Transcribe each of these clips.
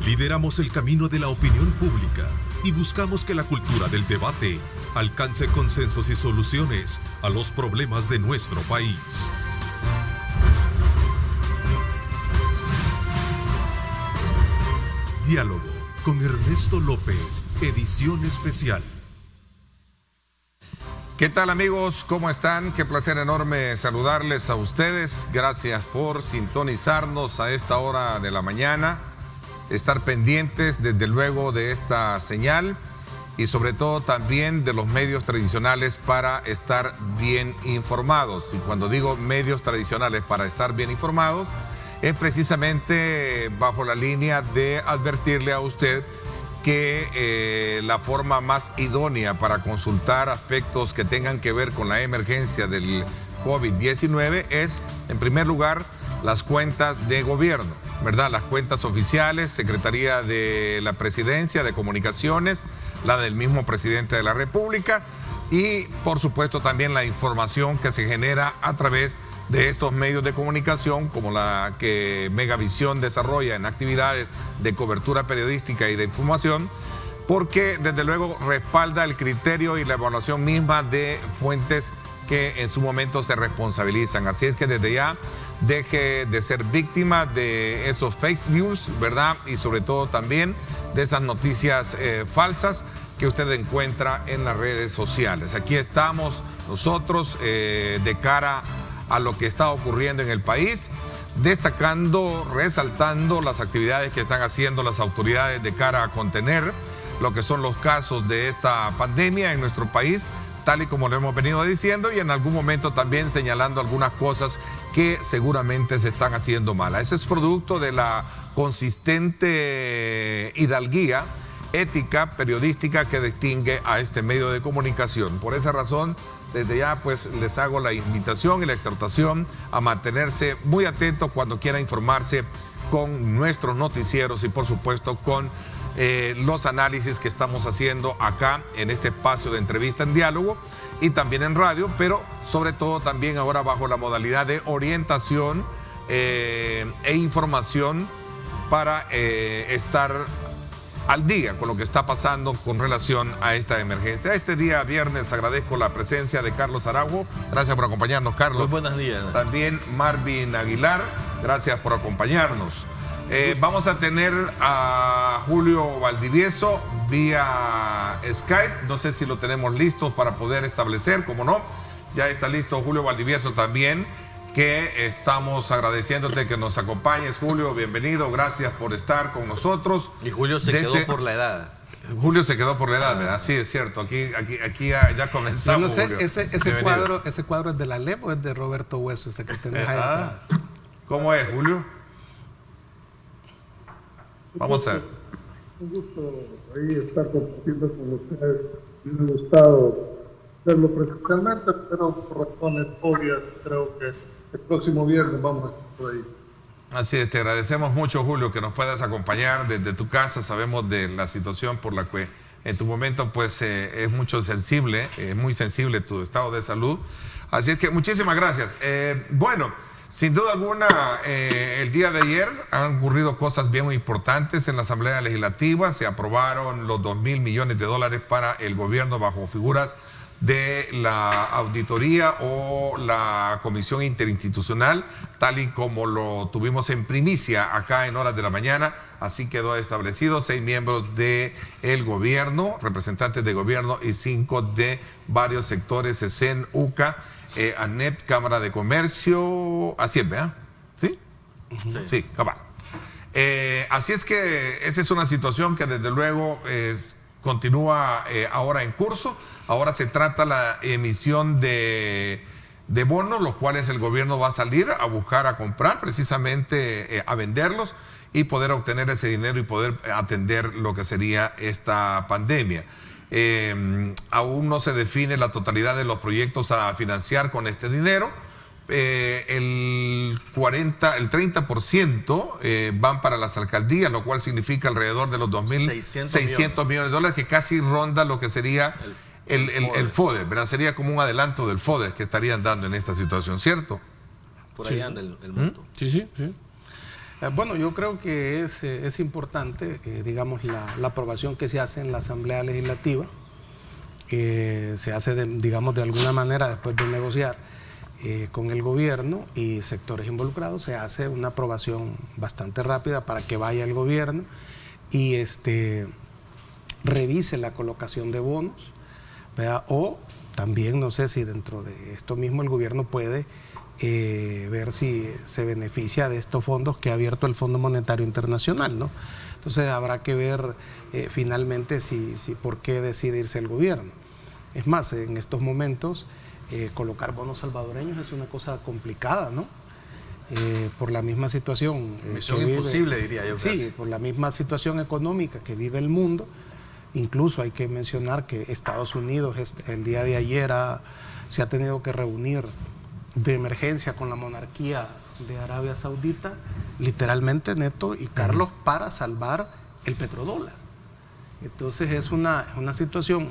Lideramos el camino de la opinión pública y buscamos que la cultura del debate alcance consensos y soluciones a los problemas de nuestro país. Diálogo con Ernesto López, edición especial. ¿Qué tal, amigos? ¿Cómo están? Qué placer enorme saludarles a ustedes. Gracias por sintonizarnos a esta hora de la mañana, estar pendientes desde luego de esta señal y sobre todo también de los medios tradicionales para estar bien informados. Y cuando digo medios tradicionales para estar bien informados, es precisamente bajo la línea de advertirle a usted que la forma más idónea para consultar aspectos que tengan que ver con la emergencia del COVID-19 es, en primer lugar, las cuentas de gobierno, ¿verdad? Las cuentas oficiales, Secretaría de la Presidencia, de Comunicaciones, la del mismo presidente de la República y, por supuesto, también la información que se genera a través de estos medios de comunicación, como la que Megavisión desarrolla en actividades de cobertura periodística y de información, porque desde luego respalda el criterio y la evaluación misma de fuentes que en su momento se responsabilizan. Así es que desde ya deje de ser víctima de esos fake news, ¿verdad? Y sobre todo también de esas noticias falsas que usted encuentra en las redes sociales. Aquí estamos nosotros de cara a lo que está ocurriendo en el país, destacando, resaltando las actividades que están haciendo las autoridades de cara a contener lo que son los casos de esta pandemia en nuestro país, tal y como lo hemos venido diciendo, y en algún momento también señalando algunas cosas que seguramente se están haciendo mal. Ese es producto de la consistente hidalguía ética periodística que distingue a este medio de comunicación. Por esa razón, desde ya pues les hago la invitación y la exhortación a mantenerse muy atentos cuando quiera informarse con nuestros noticieros y por supuesto con los análisis que estamos haciendo acá en este espacio de entrevista en diálogo y también en radio, pero sobre todo también ahora bajo la modalidad de orientación e información para estar al día con lo que está pasando con relación a esta emergencia. Este día viernes agradezco la presencia de Carlos Araujo. Gracias por acompañarnos, Carlos. Muy buenos días. También Marvin Aguilar, gracias por acompañarnos. Vamos a tener a Julio Valdivieso vía Skype. No sé si lo tenemos listo para poder establecer, como no. Ya está listo Julio Valdivieso también, que estamos agradeciéndote que nos acompañes, Julio. Bienvenido, gracias por estar con nosotros. Y Julio se quedó por la edad. Julio se quedó por la edad, ¿verdad? Sí, es cierto. Aquí ya comenzamos. Yo no sé, Julio. ese cuadro es de la LEP o es de Roberto Hueso, ese que tenés ahí atrás. ¿Cómo es, Julio? Vamos a ver. Un gusto ahí estar compartiendo con ustedes. Me ha gustado verlo presencialmente, pero por razones obvias creo que el próximo viernes vamos a estar por ahí. Así es, te agradecemos mucho, Julio, que nos puedas acompañar desde tu casa. Sabemos de la situación por la que en tu momento pues es muy sensible tu estado de salud. Así es que muchísimas gracias. Bueno, sin duda alguna, el día de ayer han ocurrido cosas bien muy importantes en la Asamblea Legislativa. Se aprobaron los $2,000 millones para el gobierno bajo figuras de la auditoría o la comisión interinstitucional, tal y como lo tuvimos en primicia acá en horas de la mañana. Así quedó establecido: 6 miembros del gobierno, representantes de gobierno, y 5 de varios sectores: ESEN, UCA, ANEP, Cámara de Comercio, así es, ¿verdad? ¿Sí? Sí, cabal. Así es que esa es una situación que desde luego continúa ahora en curso. Ahora se trata la emisión de bonos, los cuales el gobierno va a salir a buscar, a comprar, precisamente a venderlos y poder obtener ese dinero y poder atender lo que sería esta pandemia. Aún no se define la totalidad de los proyectos a financiar con este dinero. El 30% van para las alcaldías, lo cual significa alrededor de los 2.600 millones de dólares, que casi ronda lo que sería el FODE, ¿verdad? Sería como un adelanto del FODE que estarían dando en esta situación, ¿cierto? Por ahí anda el monto. Sí. Bueno, yo creo que es importante, digamos, la aprobación que se hace en la Asamblea Legislativa. Se hace, digamos, de alguna manera después de negociar con el gobierno y sectores involucrados, se hace una aprobación bastante rápida para que vaya el gobierno y revise la colocación de bonos, ¿verdad? O también, no sé si dentro de esto mismo el gobierno puede ver si se beneficia de estos fondos que ha abierto el Fondo Monetario Internacional, ¿no? Entonces habrá que ver finalmente si por qué decide irse el gobierno. Es más, en estos momentos colocar bonos salvadoreños es una cosa complicada, ¿no? Por la misma situación. Misión imposible, diría yo. Sí, casi. Por la misma situación económica que vive el mundo. Incluso hay que mencionar que Estados Unidos el día de ayer se ha tenido que reunir de emergencia con la monarquía de Arabia Saudita, literalmente, Neto y Carlos, para salvar el petrodólar. Entonces es una situación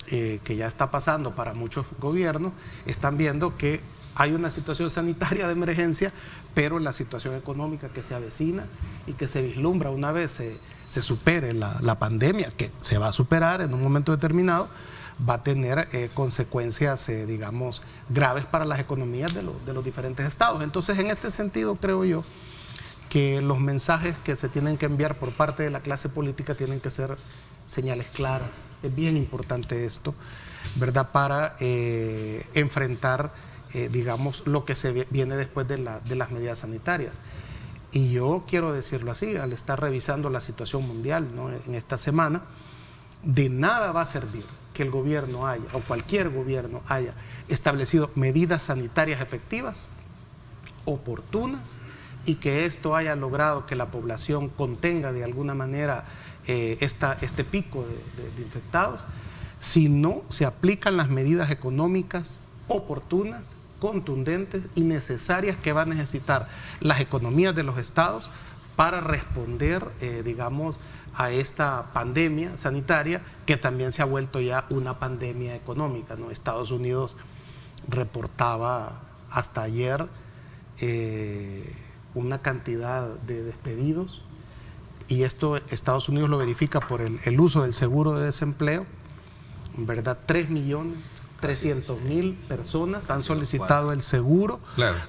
que ya está pasando para muchos gobiernos. Están viendo que hay una situación sanitaria de emergencia, pero la situación económica que se avecina y que se vislumbra una vez se supere la pandemia, que se va a superar en un momento determinado, va a tener consecuencias, digamos, graves para las economías de los diferentes estados. Entonces, en este sentido, creo yo que los mensajes que se tienen que enviar por parte de la clase política tienen que ser señales claras. Es bien importante esto, ¿verdad?, para enfrentar, digamos, lo que se viene después de las medidas sanitarias. Y yo quiero decirlo así, al estar revisando la situación mundial, ¿no?, en esta semana, de nada va a servir que el gobierno haya, o cualquier gobierno haya establecido medidas sanitarias efectivas, oportunas, y que esto haya logrado que la población contenga de alguna manera este pico de infectados, si no se aplican las medidas económicas oportunas, contundentes y necesarias que va a necesitar las economías de los estados para responder, digamos, a esta pandemia sanitaria que también se ha vuelto ya una pandemia económica, ¿no? Estados Unidos reportaba hasta ayer una cantidad de despedidos, y esto Estados Unidos lo verifica por el uso del seguro de desempleo, ¿verdad? 3.300.000 personas han solicitado el seguro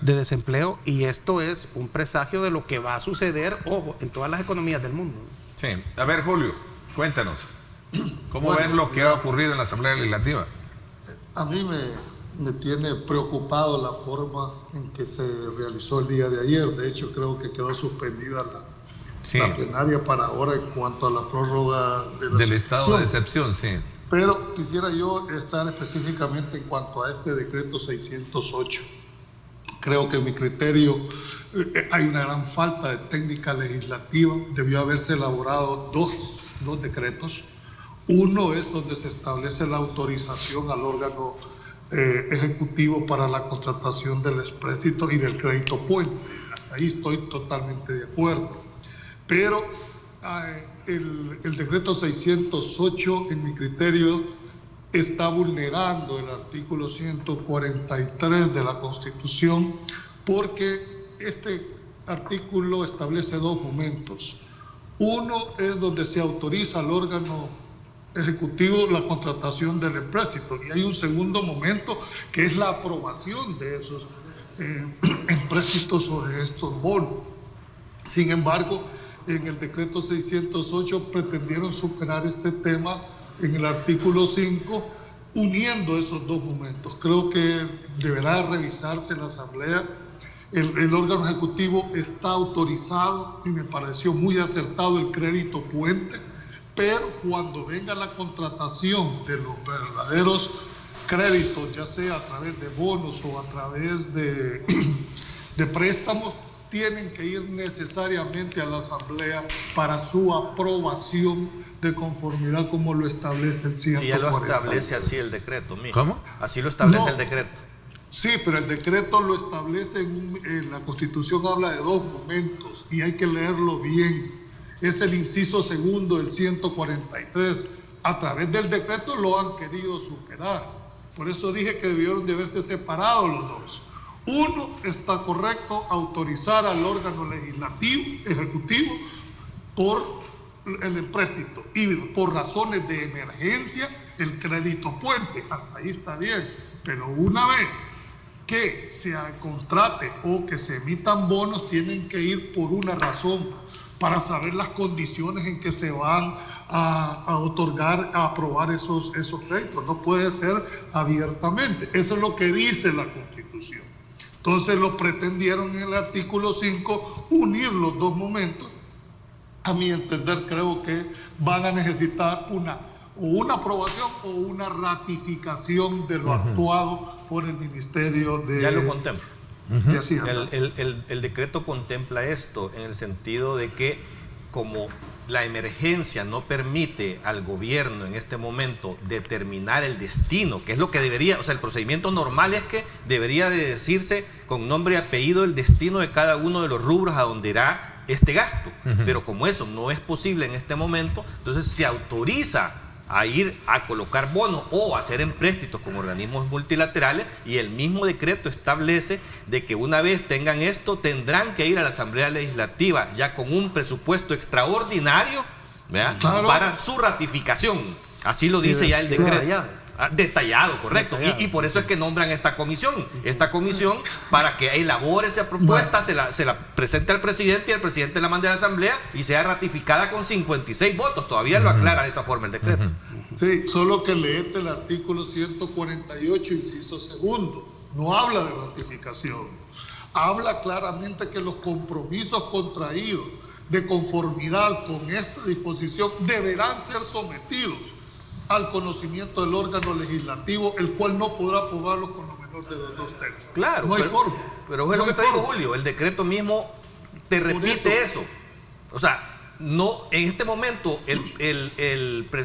de desempleo, y esto es un presagio de lo que va a suceder, ojo, en todas las economías del mundo. Sí. A ver, Julio, cuéntanos, ¿cómo ves lo que ha ocurrido en la Asamblea Legislativa? A mí me tiene preocupado la forma en que se realizó el día de ayer. De hecho, creo que quedó suspendida la plenaria para ahora en cuanto a la prórroga del estado de excepción. Sí. Pero quisiera yo estar específicamente en cuanto a este decreto 608. Creo que en mi criterio hay una gran falta de técnica legislativa. Debió haberse elaborado dos decretos. Uno es donde se establece la autorización al órgano ejecutivo para la contratación del empréstito y del crédito puente. Hasta ahí estoy totalmente de acuerdo. Pero el decreto 608, en mi criterio, está vulnerando el artículo 143 de la Constitución, porque este artículo establece dos momentos. Uno es donde se autoriza al órgano ejecutivo la contratación del empréstito, y hay un segundo momento que es la aprobación de esos empréstitos sobre estos bonos. Sin embargo, en el decreto 608 pretendieron superar este tema en el artículo 5, uniendo esos dos momentos. Creo que deberá revisarse en la Asamblea. El órgano ejecutivo está autorizado, y me pareció muy acertado el crédito puente, pero cuando venga la contratación de los verdaderos créditos, ya sea a través de bonos o a través de préstamos, tienen que ir necesariamente a la Asamblea para su aprobación de conformidad como lo establece el 140. Y ya lo establece así el decreto, mijo. ¿Cómo? Así lo establece el decreto. Sí, pero el decreto lo establece en la Constitución, habla de dos momentos y hay que leerlo bien. Es el inciso segundo del 143. A través del decreto lo han querido superar. Por eso dije que debieron de haberse separado los dos. Uno, está correcto autorizar al órgano ejecutivo por el empréstito y por razones de emergencia el crédito puente. Hasta ahí está bien, pero una vez que se contrate o que se emitan bonos, tienen que ir por una razón, para saber las condiciones en que se van a otorgar, a aprobar esos créditos. No puede ser abiertamente. Eso es lo que dice la Constitución. Entonces lo pretendieron en el artículo 5 unir los dos momentos. A mi entender, creo que van a necesitar una aprobación o una ratificación de lo actuado por el Ministerio de... Ya lo contempla. de Hacienda. El decreto contempla esto en el sentido de que como la emergencia no permite al gobierno en este momento determinar el destino, que es lo que debería, o sea, el procedimiento normal es que debería de decirse con nombre y apellido el destino de cada uno de los rubros a donde irá este gasto. Pero como eso no es posible en este momento, entonces se autoriza a ir a colocar bonos o a hacer empréstitos con organismos multilaterales, y el mismo decreto establece de que una vez tengan esto tendrán que ir a la Asamblea Legislativa ya con un presupuesto extraordinario, ¿verdad? Claro, para su ratificación. Así lo dice ya el decreto. Detallado, correcto. Y por eso es que nombran esta comisión para que elabore esa propuesta, se la presente al presidente y el presidente la mande a la Asamblea y sea ratificada con 56 votos. Todavía lo aclara de esa forma el decreto. Sí, solo que leete el artículo 148, inciso segundo. No habla de ratificación. Habla claramente que los compromisos contraídos de conformidad con esta disposición deberán ser sometidos al conocimiento del órgano legislativo, el cual no podrá aprobarlo con lo menor de los 2 tercios. Claro, no hay forma. Pero es lo que te digo, Julio, el decreto mismo te repite eso. O sea, no, en este momento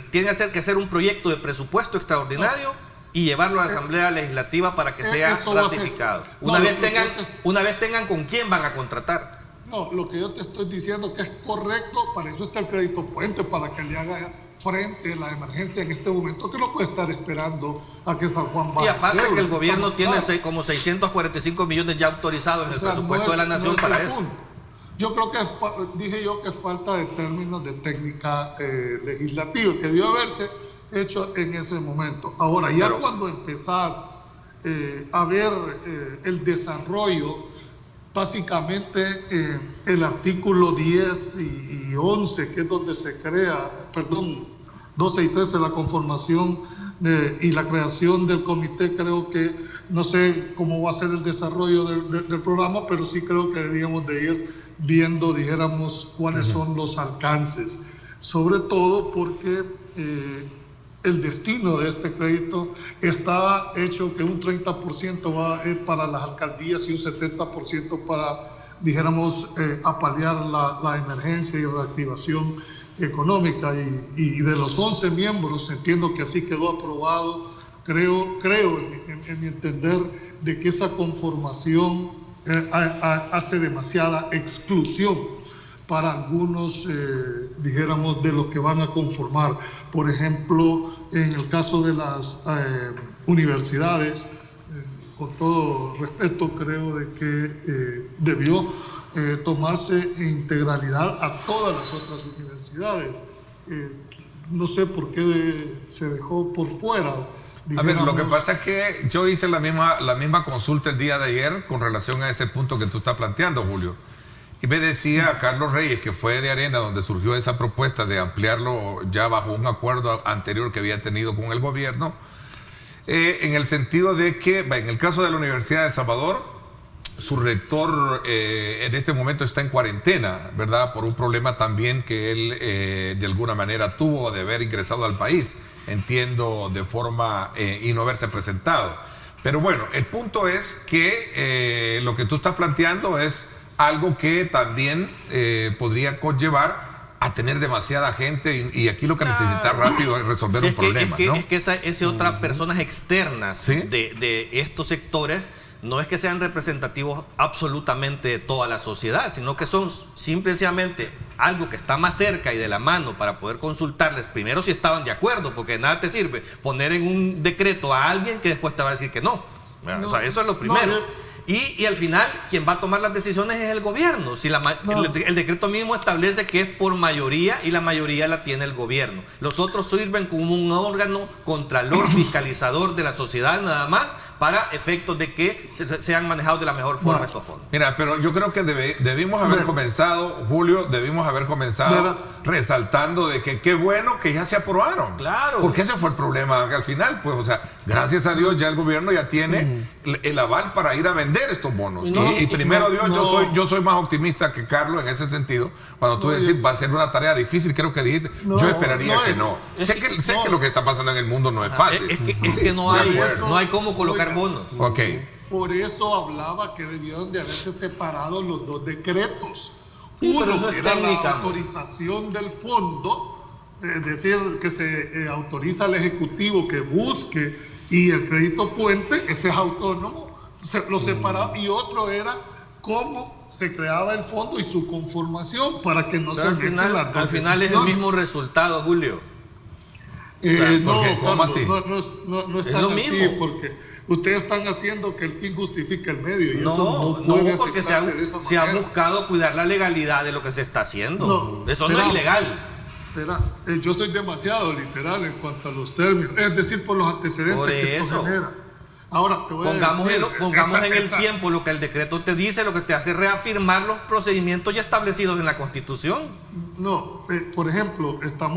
tiene que hacer un proyecto de presupuesto extraordinario y llevarlo a la Asamblea Legislativa para que sea ratificado. Una vez tengan con quién van a contratar. No, lo que yo te estoy diciendo que es correcto, para eso está el crédito puente, para que le haga frente a la emergencia en este momento, que no puede estar esperando a que San Juan vaya. Y aparte que el gobierno tiene como 645 millones ya autorizados en el presupuesto de la Nación para eso. Yo creo que dije yo que es falta de términos de técnica legislativa, que debió haberse hecho en ese momento. Ahora, ya cuando empezás a ver el desarrollo, básicamente el artículo 10 y 11, que es donde se crea, 12 y 13, la conformación y la creación del comité, creo que, no sé cómo va a ser el desarrollo del programa, pero sí creo que deberíamos de ir viendo, dijéramos, cuáles son los alcances, sobre todo porque el destino de este crédito está hecho que un 30% va para las alcaldías y un 70% para, dijéramos, apalear la emergencia y reactivación económica. Y de los 11 miembros, entiendo que así quedó aprobado, creo en mi entender, de que esa conformación hace demasiada exclusión para algunos, dijéramos, de los que van a conformar. Por ejemplo, en el caso de las universidades, con todo respeto, creo de que debió tomarse en integralidad a todas las otras universidades. No sé por qué se dejó por fuera. A ver, lo que pasa es que yo hice la misma consulta el día de ayer con relación a ese punto que tú estás planteando, Julio. Y me decía Carlos Reyes, que fue de Arena, donde surgió esa propuesta de ampliarlo ya bajo un acuerdo anterior que había tenido con el gobierno, en el sentido de que, en el caso de la Universidad de El Salvador, su rector en este momento está en cuarentena, ¿verdad? Por un problema también que él de alguna manera tuvo de haber ingresado al país, entiendo, de forma y no haberse presentado. Pero bueno, el punto es que lo que tú estás planteando es algo que también podría conllevar a tener demasiada gente y aquí lo que necesita rápido es resolver un problema, ¿no? Es que esas otras personas externas, ¿sí?, de estos sectores no es que sean representativos absolutamente de toda la sociedad, sino que son simplemente algo que está más cerca y de la mano para poder consultarles primero si estaban de acuerdo, porque nada te sirve poner en un decreto a alguien que después te va a decir que no. O sea, eso es lo primero. y al final quien va a tomar las decisiones es el gobierno. Si el decreto mismo establece que es por mayoría y la mayoría la tiene el gobierno. Los otros sirven como un órgano contralor, fiscalizador de la sociedad nada más, para efectos de que sean manejados de la mejor forma estos fondos. Mira, pero yo creo que debimos haber comenzado, Julio, resaltando de que qué bueno que ya se aprobaron. Claro. Porque ese fue el problema al final, pues, o sea, gracias a Dios ya el gobierno ya tiene el aval para ir a vender estos bonos. Y primero Dios, yo soy más optimista que Carlos en ese sentido. Cuando tú decís va a ser una tarea difícil, creo que dijiste, yo esperaría que no. Sé que lo que está pasando en el mundo no es fácil. Es que no hay cómo colocar bonos. Ok. Por eso hablaba que debieron de haberse separado los dos decretos. Sí, Uno que era la autorización del fondo, es decir, que se autoriza al Ejecutivo que busque, y el crédito puente, ese es autónomo, lo separaba, y otro era cómo se creaba el fondo y su conformación para que no se mezclen las dos al final es el mismo resultado, Julio. ¿Cómo así? No es tan así, porque ustedes están haciendo que el fin justifique el medio. Y eso no puede porque se ha buscado cuidar la legalidad de lo que se está haciendo. Eso no es ilegal. Yo soy demasiado literal en cuanto a los términos, es decir, por los antecedentes que esto genera. Ahora te voy a decir, pongamos en el tiempo lo que el decreto te dice, lo que te hace reafirmar los procedimientos ya establecidos en la Constitución. No, por ejemplo, me están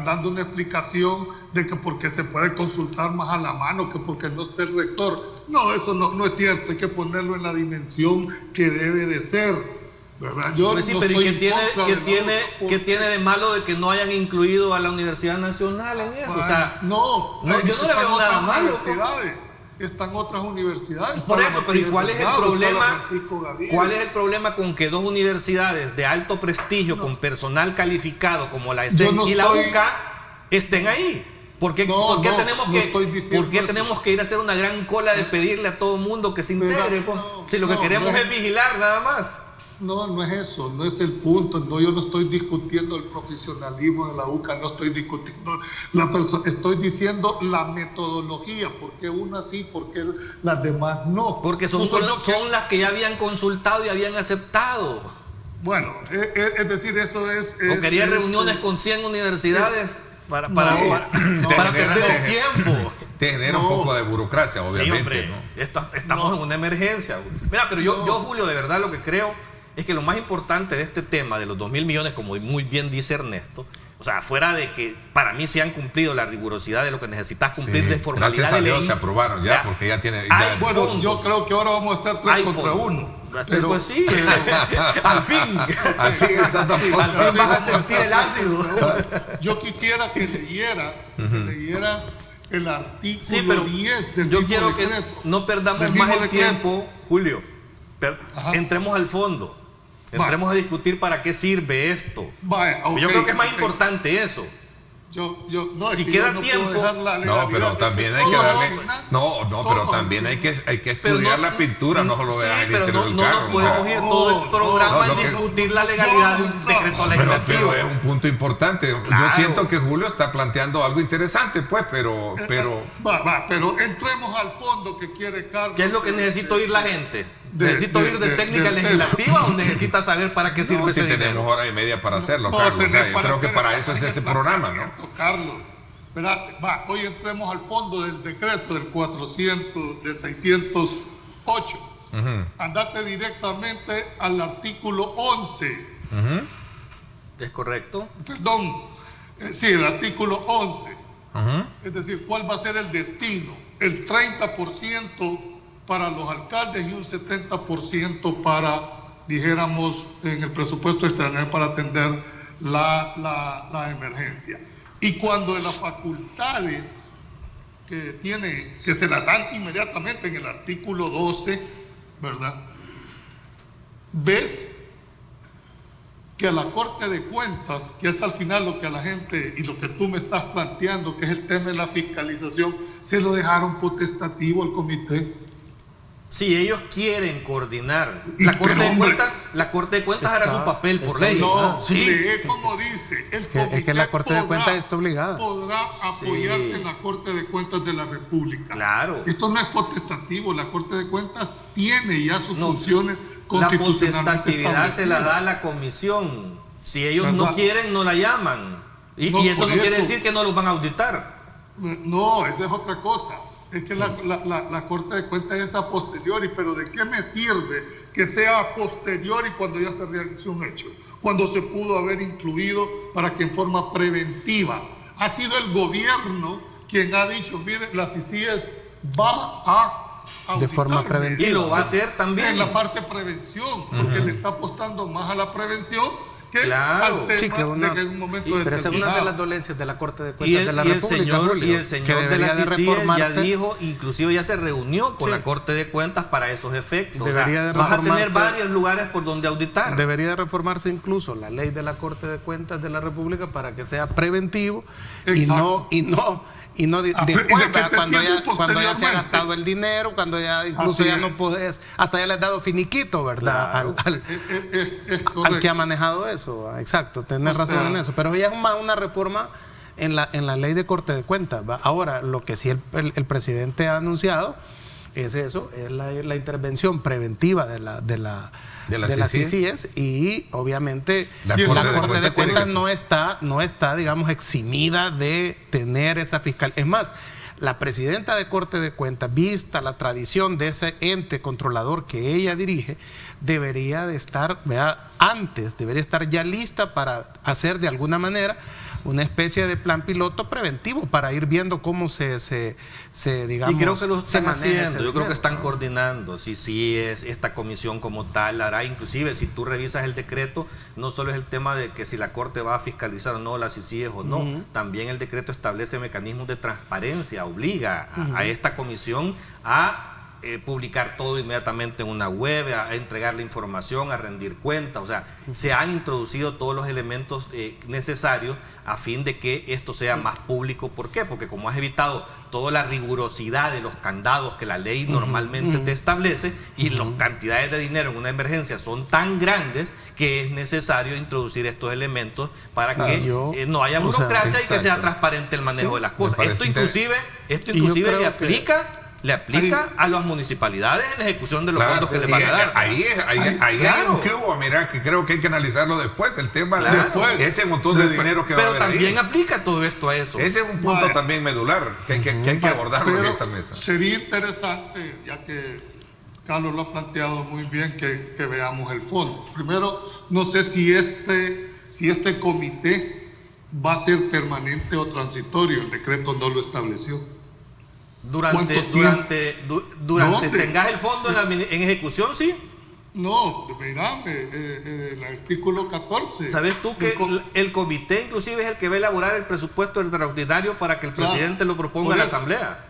dando una explicación de que porque se puede consultar más a la mano, que porque no está el rector. No, eso no es cierto, hay que ponerlo en la dimensión que debe de ser, ¿verdad? ¿Qué tiene de malo de que no hayan incluido a la Universidad Nacional en eso? Yo no le veo nada malo. Están otras universidades. Por eso, pero ¿y cuál es el problema? ¿Cuál es el problema con que dos universidades de alto prestigio, con personal calificado como la ESEC y la UCA, estén ahí? ¿Por qué tenemos que ir a hacer una gran cola de pedirle a todo el mundo que se integre? Si lo que queremos es vigilar nada más. No es eso, no es el punto. Yo no estoy discutiendo el profesionalismo de la UCA, no estoy discutiendo la persona, estoy diciendo la metodología, por qué una sí, por qué las demás no. Porque son las que ya habían consultado y habían aceptado. Bueno, es decir, eso es... ¿O quería reuniones con 100 universidades para perder el tiempo? Te genera un poco de burocracia, obviamente. Sí, hombre, estamos en una emergencia. Mira, pero yo, Julio, de verdad lo que creo es que lo más importante de este tema de los 2.000 millones, como muy bien dice Ernesto, o sea, fuera de que para mí se han cumplido la rigurosidad de lo que necesitas cumplir de formalidad gracias de a Dios ley, se aprobaron porque ya tiene... Bueno, yo creo que ahora vamos a estar 3 contra 1. Pues sí, al fin vas a sentir el ácido. Yo quisiera que leyeras el artículo 10 del yo mismo quiero decreto, que no perdamos más el tiempo, Julio. Entremos al fondo. Entremos a discutir para qué sirve esto. Yo creo que es más importante eso. Si queda tiempo. Pero también hay que darle. Pero también hay que estudiar la pintura, no solo vean el interior del carro. No podemos ir todo el programa en discutir la legalidad de un decreto legislativo. Pero es un punto importante. Claro. Yo siento que Julio está planteando algo interesante, pues, pero entremos al fondo que quiere Carlos. ¿Qué es lo que necesita oír la gente? ¿Necesito oír de técnica legislativa o necesita saber para qué sirve ese dinero? Tenemos hora y media para hacerlo, Carlos. Yo creo que para eso es este programa, ¿no? Carlos, hoy entremos al fondo del decreto del 608. Andate directamente al artículo 11. ¿Es correcto? Perdón, sí, el artículo 11. Es decir, ¿cuál va a ser el destino? El 30% para los alcaldes y un 70% para, dijéramos, en el presupuesto extraordinario para atender la emergencia. Y cuando de las facultades que se las dan inmediatamente en el artículo 12, ¿verdad? Ves que a la Corte de Cuentas, que es al final lo que a la gente y lo que tú me estás planteando, que es el tema de la fiscalización, se lo dejaron potestativo al comité. Si ellos quieren coordinar, la Corte de Cuentas hará su papel por ley. No, sí. lee como dice, el comité es que la Corte de Cuentas está obligada. Podrá apoyarse en la Corte de Cuentas de la República. Claro. Esto no es potestativo, la Corte de Cuentas tiene ya sus funciones constitucionalmente La potestatividad se la da a la comisión. Si ellos no quieren, no la llaman. Y eso no quiere decir que no los van a auditar. No, esa es otra cosa. Es que la Corte de Cuentas es a posteriori, pero ¿de qué me sirve que sea a posteriori cuando ya se realizó un hecho? Cuando se pudo haber incluido para que en forma preventiva. Ha sido el gobierno quien ha dicho, mire, la CICIES va a auditarme. De forma preventiva. Y lo va a hacer también. En la parte de prevención, porque le está apostando más a la prevención que al tema sí, que de que en un momento pero esa es una de las dolencias de la Corte de Cuentas de la República. Y el señor de la CICIES ya dijo, inclusive ya se reunió con la Corte de Cuentas para esos efectos. Debería vas a tener varios lugares por donde auditar. Debería de reformarse incluso la ley de la Corte de Cuentas de la República para que sea preventivo y no después, cuando ya se ha gastado el dinero, cuando ya incluso ya no podés, hasta ya le has dado finiquito, ¿verdad? Claro. Al que ha manejado eso. Exacto, tenés razón en eso. Pero ya es más una reforma en la ley de Corte de Cuentas. Ahora, lo que sí el presidente ha anunciado es eso, es la intervención preventiva de la CICIES, y obviamente la Corte de Cuentas no está, digamos, eximida de tener esa fiscal. Es más, la presidenta de Corte de Cuentas, vista la tradición de ese ente controlador que ella dirige, debería de estar, debería estar ya lista para hacer de alguna manera una especie de plan piloto preventivo para ir viendo cómo digamos, y creo que lo están haciendo, yo dinero, creo que están coordinando. Sí, es esta comisión como tal hará, inclusive si tú revisas el decreto, no solo es el tema de que si la Corte va a fiscalizar o no las CICIES o no, también el decreto establece mecanismos de transparencia, obliga a esta comisión a publicar todo inmediatamente en una web, a entregar la información, a rendir cuentas. O sea, se han introducido todos los elementos necesarios a fin de que esto sea más público. ¿Por qué? Porque como has evitado toda la rigurosidad de los candados que la ley normalmente te establece, y las cantidades de dinero en una emergencia son tan grandes que es necesario introducir estos elementos para que no haya burocracia y que sea transparente el manejo de las cosas. Esto inclusive le aplica a las municipalidades en la ejecución de los fondos que les van a dar. Ahí hay un cubo, mira, que creo que hay que analizarlo después, el tema de ese montón de dinero que va a haber. Pero también ahí aplica todo esto a eso. Ese es un punto también medular que hay que abordarlo en esta mesa. Sería interesante, ya que Carlos lo ha planteado muy bien, que veamos el fondo. Primero, no sé si este comité va a ser permanente o transitorio. El decreto no lo estableció. Durante tengas el fondo en ejecución, sí. No, mírame, el artículo 14. ¿Sabes tú que el comité inclusive es el que va a elaborar el presupuesto extraordinario para que el presidente lo proponga a la Asamblea?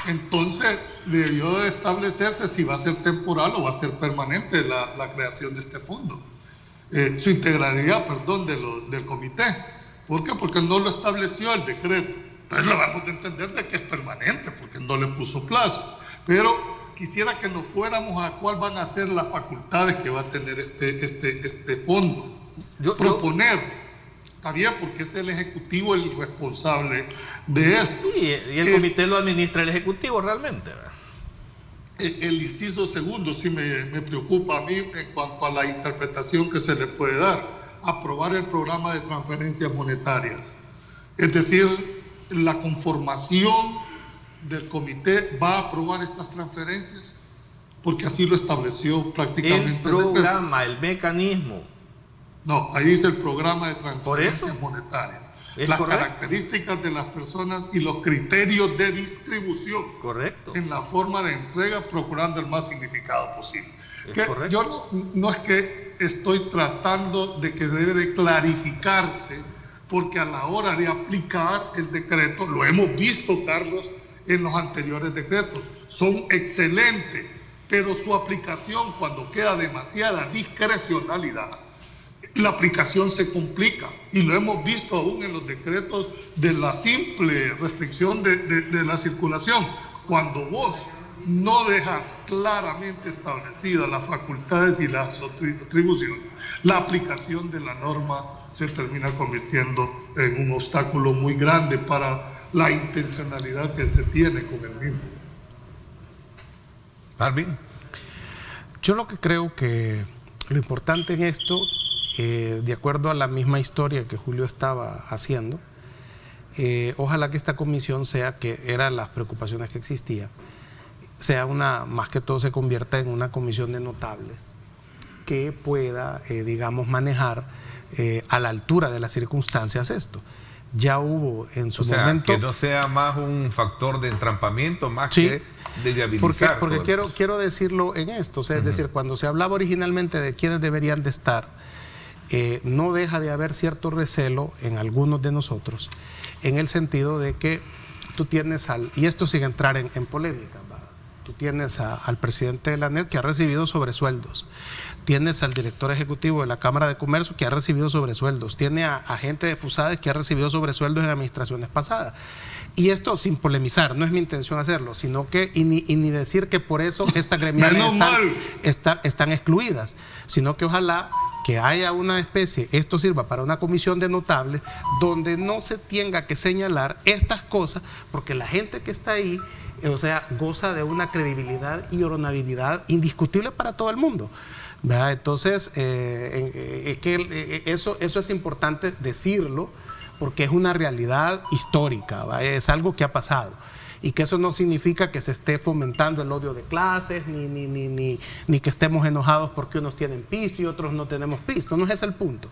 Entonces, debió de establecerse si va a ser temporal o va a ser permanente la creación de este fondo. Su integralidad, del comité. ¿Por qué? Porque no lo estableció el decreto. Entonces lo vamos a entender de que es permanente, porque no le puso plazo. Pero quisiera que nos fuéramos a cuál van a ser las facultades que va a tener este fondo. Proponer, está bien, porque es el Ejecutivo el responsable de esto. Y el comité lo administra el Ejecutivo realmente, ¿verdad? El inciso segundo sí me preocupa a mí en cuanto a la interpretación que se le puede dar. Aprobar el programa de transferencias monetarias. Es decir, la conformación del comité va a aprobar estas transferencias, porque así lo estableció prácticamente el programa, el mecanismo. No, ahí dice el programa de transferencias monetarias. Las características de las personas y los criterios de distribución. Correcto. En la forma de entrega, procurando el más significado posible. Yo no es que estoy tratando de que debe de clarificarse, porque a la hora de aplicar el decreto, lo hemos visto, Carlos, en los anteriores decretos, son excelentes, pero su aplicación, cuando queda demasiada discrecionalidad, la aplicación se complica, y lo hemos visto aún en los decretos de la simple restricción de la circulación. Cuando vos no dejas claramente establecidas las facultades y las atribuciones, la aplicación de la norma se termina convirtiendo en un obstáculo muy grande para la intencionalidad que se tiene con el mismo. Alvin. Yo lo que creo que lo importante en esto, de acuerdo a la misma historia que Julio estaba haciendo, ojalá que esta comisión sea, que eran las preocupaciones que existían, sea más que todo se convierta en una comisión de notables que pueda, digamos, manejar a la altura de las circunstancias esto. Ya hubo en su momento... que no sea más un factor de entrampamiento, más que de viabilizar. Porque quiero decirlo en esto, o sea, es decir, cuando se hablaba originalmente de quiénes deberían de estar, no deja de haber cierto recelo en algunos de nosotros, en el sentido de que tú tienes y esto sin entrar en polémica, ¿va? Tú tienes al presidente de la ANED que ha recibido sobresueldos, tienes al director ejecutivo de la Cámara de Comercio que ha recibido sobresueldos, tiene a gente de FUSADES que ha recibido sobresueldos en administraciones pasadas. Y esto sin polemizar, no es mi intención hacerlo, sino que, y ni decir que por eso estas gremiales están excluidas, sino que ojalá que haya una especie, esto sirva para una comisión de notables, donde no se tenga que señalar estas cosas, porque la gente que está ahí, o sea, goza de una credibilidad y honorabilidad indiscutible para todo el mundo, ¿verdad? Entonces, eso es importante decirlo, porque es una realidad histórica, ¿va? Es algo que ha pasado. Y que eso no significa que se esté fomentando el odio de clases, ni que estemos enojados porque unos tienen pisto y otros no tenemos pisto. No es ese el punto.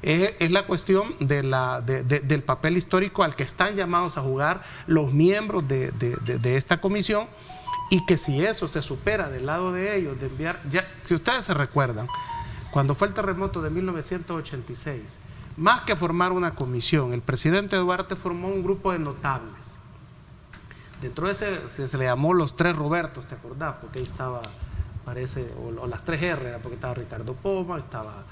Es la cuestión del papel histórico al que están llamados a jugar los miembros de esta comisión, y que si eso se supera del lado de ellos, de enviar... si ustedes se recuerdan, cuando fue el terremoto de 1986, más que formar una comisión, el presidente Duarte formó un grupo de notables. Dentro de ese se le llamó los 3 Robertos, ¿te acordás? Porque ahí estaba, parece, o las 3 R, porque estaba Ricardo Poma, estaba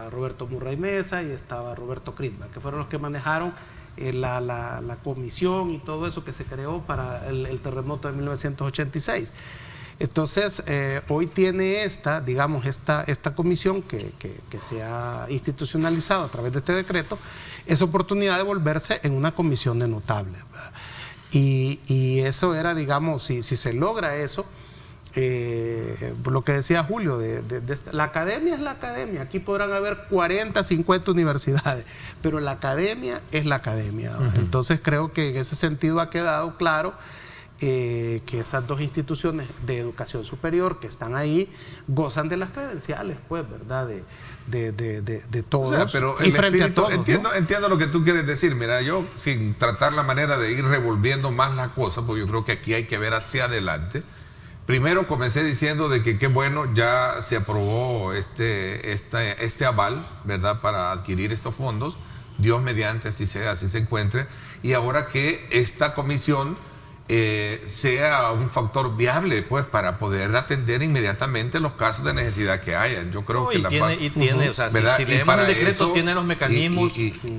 Roberto Murray Mesa y estaba Roberto Crisma, que fueron los que manejaron la comisión y todo eso que se creó para el terremoto de 1986. Entonces, hoy tiene esta comisión que se ha institucionalizado a través de este decreto, esa oportunidad de volverse en una comisión de notables. Y eso era, digamos, si se logra eso, lo que decía Julio, la academia es la academia. Aquí podrán haber 40, 50 universidades, pero la academia es la academia. Entonces, creo que en ese sentido ha quedado claro que esas 2 instituciones de educación superior que están ahí gozan de las credenciales, pues, ¿verdad? De todos, o sea, pero y frente a todos. Entiendo lo que tú quieres decir. Mira, yo sin tratar la manera de ir revolviendo más la cosa, porque yo creo que aquí hay que ver hacia adelante. Primero comencé diciendo de que qué bueno, ya se aprobó este aval, ¿verdad?, para adquirir estos fondos. Dios mediante, así se encuentre. Y ahora que esta comisión sea un factor viable, pues, para poder atender inmediatamente los casos de necesidad que hayan. Yo creo que tiene, o sea, si leemos el decreto, tiene los mecanismos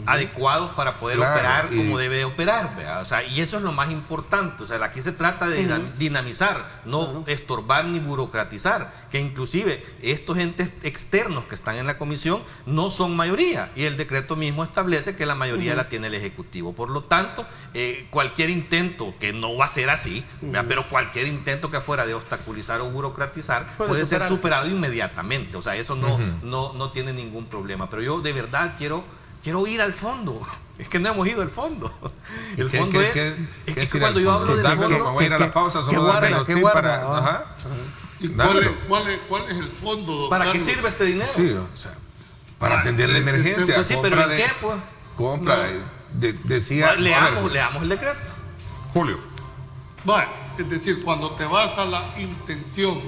adecuados para poder operar como debe de operar, ¿verdad? O sea, y eso es lo más importante. O sea, aquí se trata de dinamizar, no estorbar ni burocratizar, que inclusive estos entes externos que están en la comisión no son mayoría, y el decreto mismo establece que la mayoría la tiene el Ejecutivo. Por lo tanto, cualquier intento, que no va a ser así, pero cualquier intento que fuera de obstaculizar o burocratizar puede ser superado inmediatamente. O sea, eso no tiene ningún problema. Pero yo de verdad quiero ir al fondo. Es que no hemos ido al fondo. El fondo es que cuando yo hablo del fondo... Me voy a ir a la pausa, solo darme los tips para... ¿Cuál es el fondo, don ¿Para Carlos? qué sirve este dinero? Sí, o sea, para atender la emergencia. Pues sí, pero ¿en qué, pues? Compra, decía... Leamos el decreto. Julio. Bueno, es decir, cuando te vas a la intención,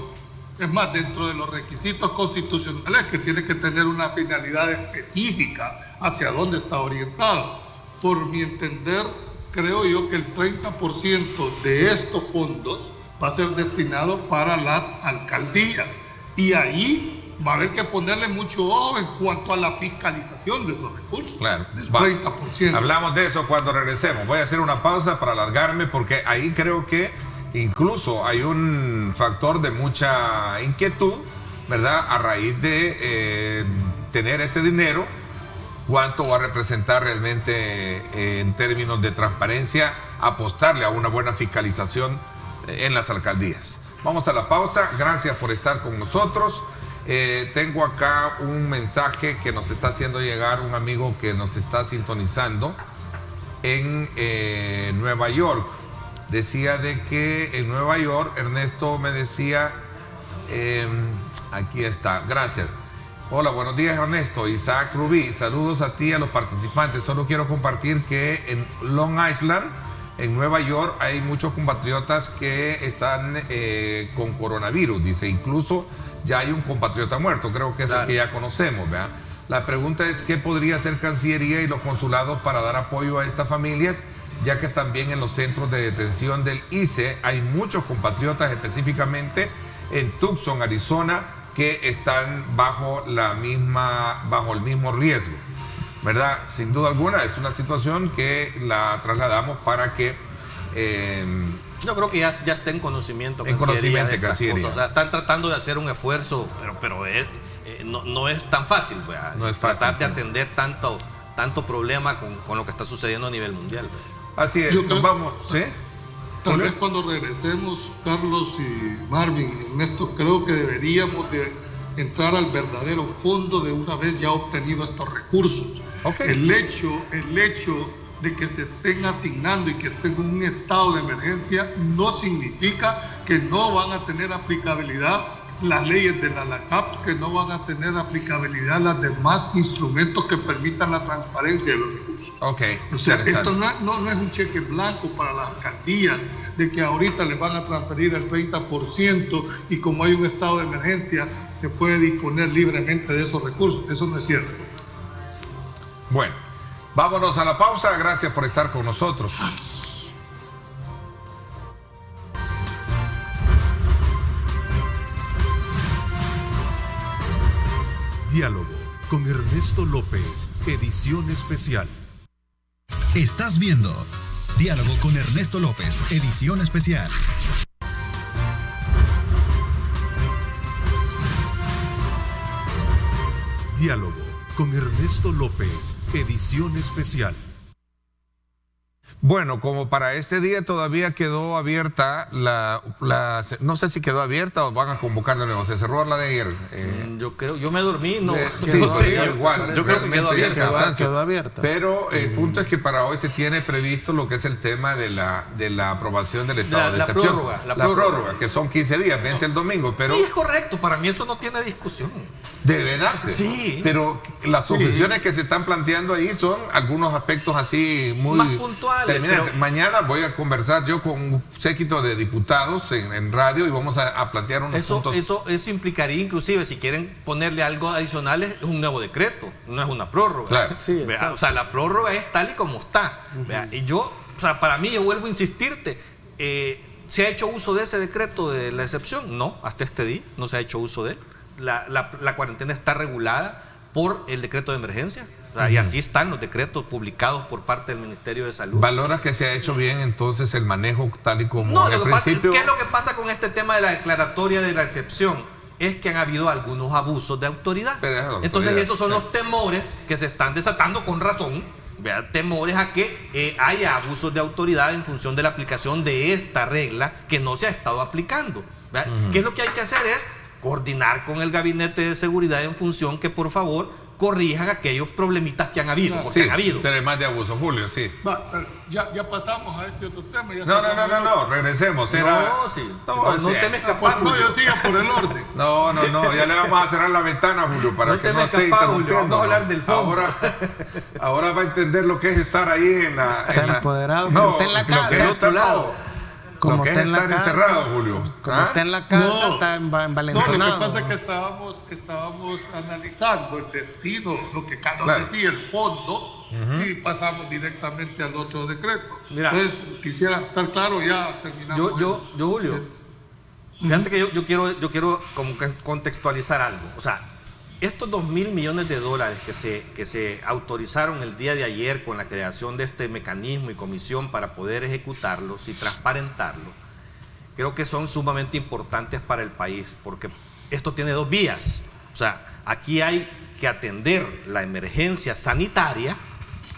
es más, dentro de los requisitos constitucionales, que tiene que tener una finalidad específica hacia dónde está orientado. Por mi entender, creo yo que el 30% de estos fondos va a ser destinado para las alcaldías, y ahí va a haber que ponerle mucho ojo en cuanto a la fiscalización de esos recursos. Claro. Del 30%. Hablamos de eso cuando regresemos. Voy a hacer una pausa para alargarme, porque ahí creo que Incluso hay un factor de mucha inquietud, ¿verdad? A raíz de tener ese dinero, cuánto va a representar realmente en términos de transparencia, apostarle a una buena fiscalización en las alcaldías. Vamos a la pausa. Gracias por estar con nosotros. Tengo acá un mensaje que nos está haciendo llegar un amigo que nos está sintonizando en Nueva York. Decía de que en Nueva York, Ernesto me decía, aquí está, gracias. Hola, buenos días Ernesto, Isaac Rubí, saludos a ti y a los participantes. Solo quiero compartir que en Long Island, en Nueva York, hay muchos compatriotas que están con coronavirus, dice, incluso ya hay un compatriota muerto, creo que es el que ya conocemos, ¿verdad? La pregunta es, ¿qué podría hacer Cancillería y los consulados para dar apoyo a estas familias? Ya que también en los centros de detención del ICE hay muchos compatriotas, específicamente en Tucson, Arizona, que están bajo el mismo riesgo, ¿verdad? Sin duda alguna es una situación que la trasladamos para que yo creo que ya está en conocimiento. En conocimiento de Cancillería. O sea, están tratando de hacer un esfuerzo, pero no es tan fácil, pues, no es fácil, tratar de atender tanto problema con lo que está sucediendo a nivel mundial, pues. Así es, nos vamos, ¿sí? Tal vez cuando regresemos, Carlos y Marvin, Ernesto, creo que deberíamos de entrar al verdadero fondo de una vez ya obtenido estos recursos. Okay. El hecho de que se estén asignando y que estén en un estado de emergencia no significa que no van a tener aplicabilidad las leyes de la LACAP, que no van a tener aplicabilidad las demás instrumentos que permitan la transparencia de los recursos. Okay, o sea, esto no es un cheque blanco para las alcaldías de que ahorita les van a transferir el 30% y como hay un estado de emergencia se puede disponer libremente de esos recursos. Eso no es cierto. Bueno, vámonos a la pausa. Gracias por estar con nosotros. Diálogo con Ernesto López, edición especial. Estás viendo Diálogo con Ernesto López, edición especial. Diálogo con Ernesto López, edición especial. Bueno, como para este día todavía quedó abierta no sé si quedó abierta o van a convocar de nuevo. Se cerró la de ayer. Yo me dormí, no. Sí, no sé, igual. Yo creo que quedó abierta. Pero el punto es que para hoy se tiene previsto lo que es el tema de la aprobación del estado de excepción. La prórroga, que son 15 días, vence el domingo. Pero y es correcto, para mí eso no tiene discusión. Debe darse. Sí. Pero las objeciones que se están planteando ahí son algunos aspectos así muy más puntuales. Pero mañana voy a conversar yo con un séquito de diputados en radio y vamos a plantear unos puntos. Eso implicaría inclusive, si quieren ponerle algo adicional, es un nuevo decreto, no es una prórroga. Claro. Sí, o sea, la prórroga es tal y como está. Y para mí, yo vuelvo a insistirte, ¿se ha hecho uso de ese decreto de la excepción? No, hasta este día no se ha hecho uso de él. La cuarentena está regulada por el decreto de emergencia. Y así están los decretos publicados por parte del Ministerio de Salud. ¿Valoras que se ha hecho bien entonces el manejo tal y como no, al principio? ¿Qué es lo que pasa con este tema de la declaratoria de la excepción? Es que han habido algunos abusos de autoridad. Entonces esos son los temores que se están desatando con razón. Temores a que haya abusos de autoridad en función de la aplicación de esta regla que no se ha estado aplicando. ¿Qué es lo que hay que hacer? Es coordinar con el Gabinete de Seguridad en función que por favor corrijan aquellos problemitas que han habido, Claro. porque Sí, han habido. pero es más de abuso, Julio, sí. Ya pasamos a este otro tema. No, regresemos. No te me escapas, No, Julio. yo siga por el orden. No, ya le vamos a cerrar la ventana, Julio, para No que te no me esté escapas, Julio, interrumpiendo. vamos a hablar del fondo. Ahora va a entender lo que es estar ahí en la... Está empoderado, No, está en la lo que casa. es Del otro estar- lado. Como lo que es está en la estar casa, encerrado, Julio. Como ¿Ah? está en la casa, No. está No, envalentonado. lo que pasa es que estábamos analizando el destino, lo que Carlos Claro. decía, el fondo, y pasamos directamente al otro decreto. Mira. Entonces, quisiera estar claro, ya terminamos. Yo Julio, fíjate que yo quiero como que contextualizar algo. O sea, estos 2.000 millones de dólares que se autorizaron el día de ayer con la creación de este mecanismo y comisión para poder ejecutarlos y transparentarlos, creo que son sumamente importantes para el país, porque esto tiene dos vías. O sea, aquí hay que atender la emergencia sanitaria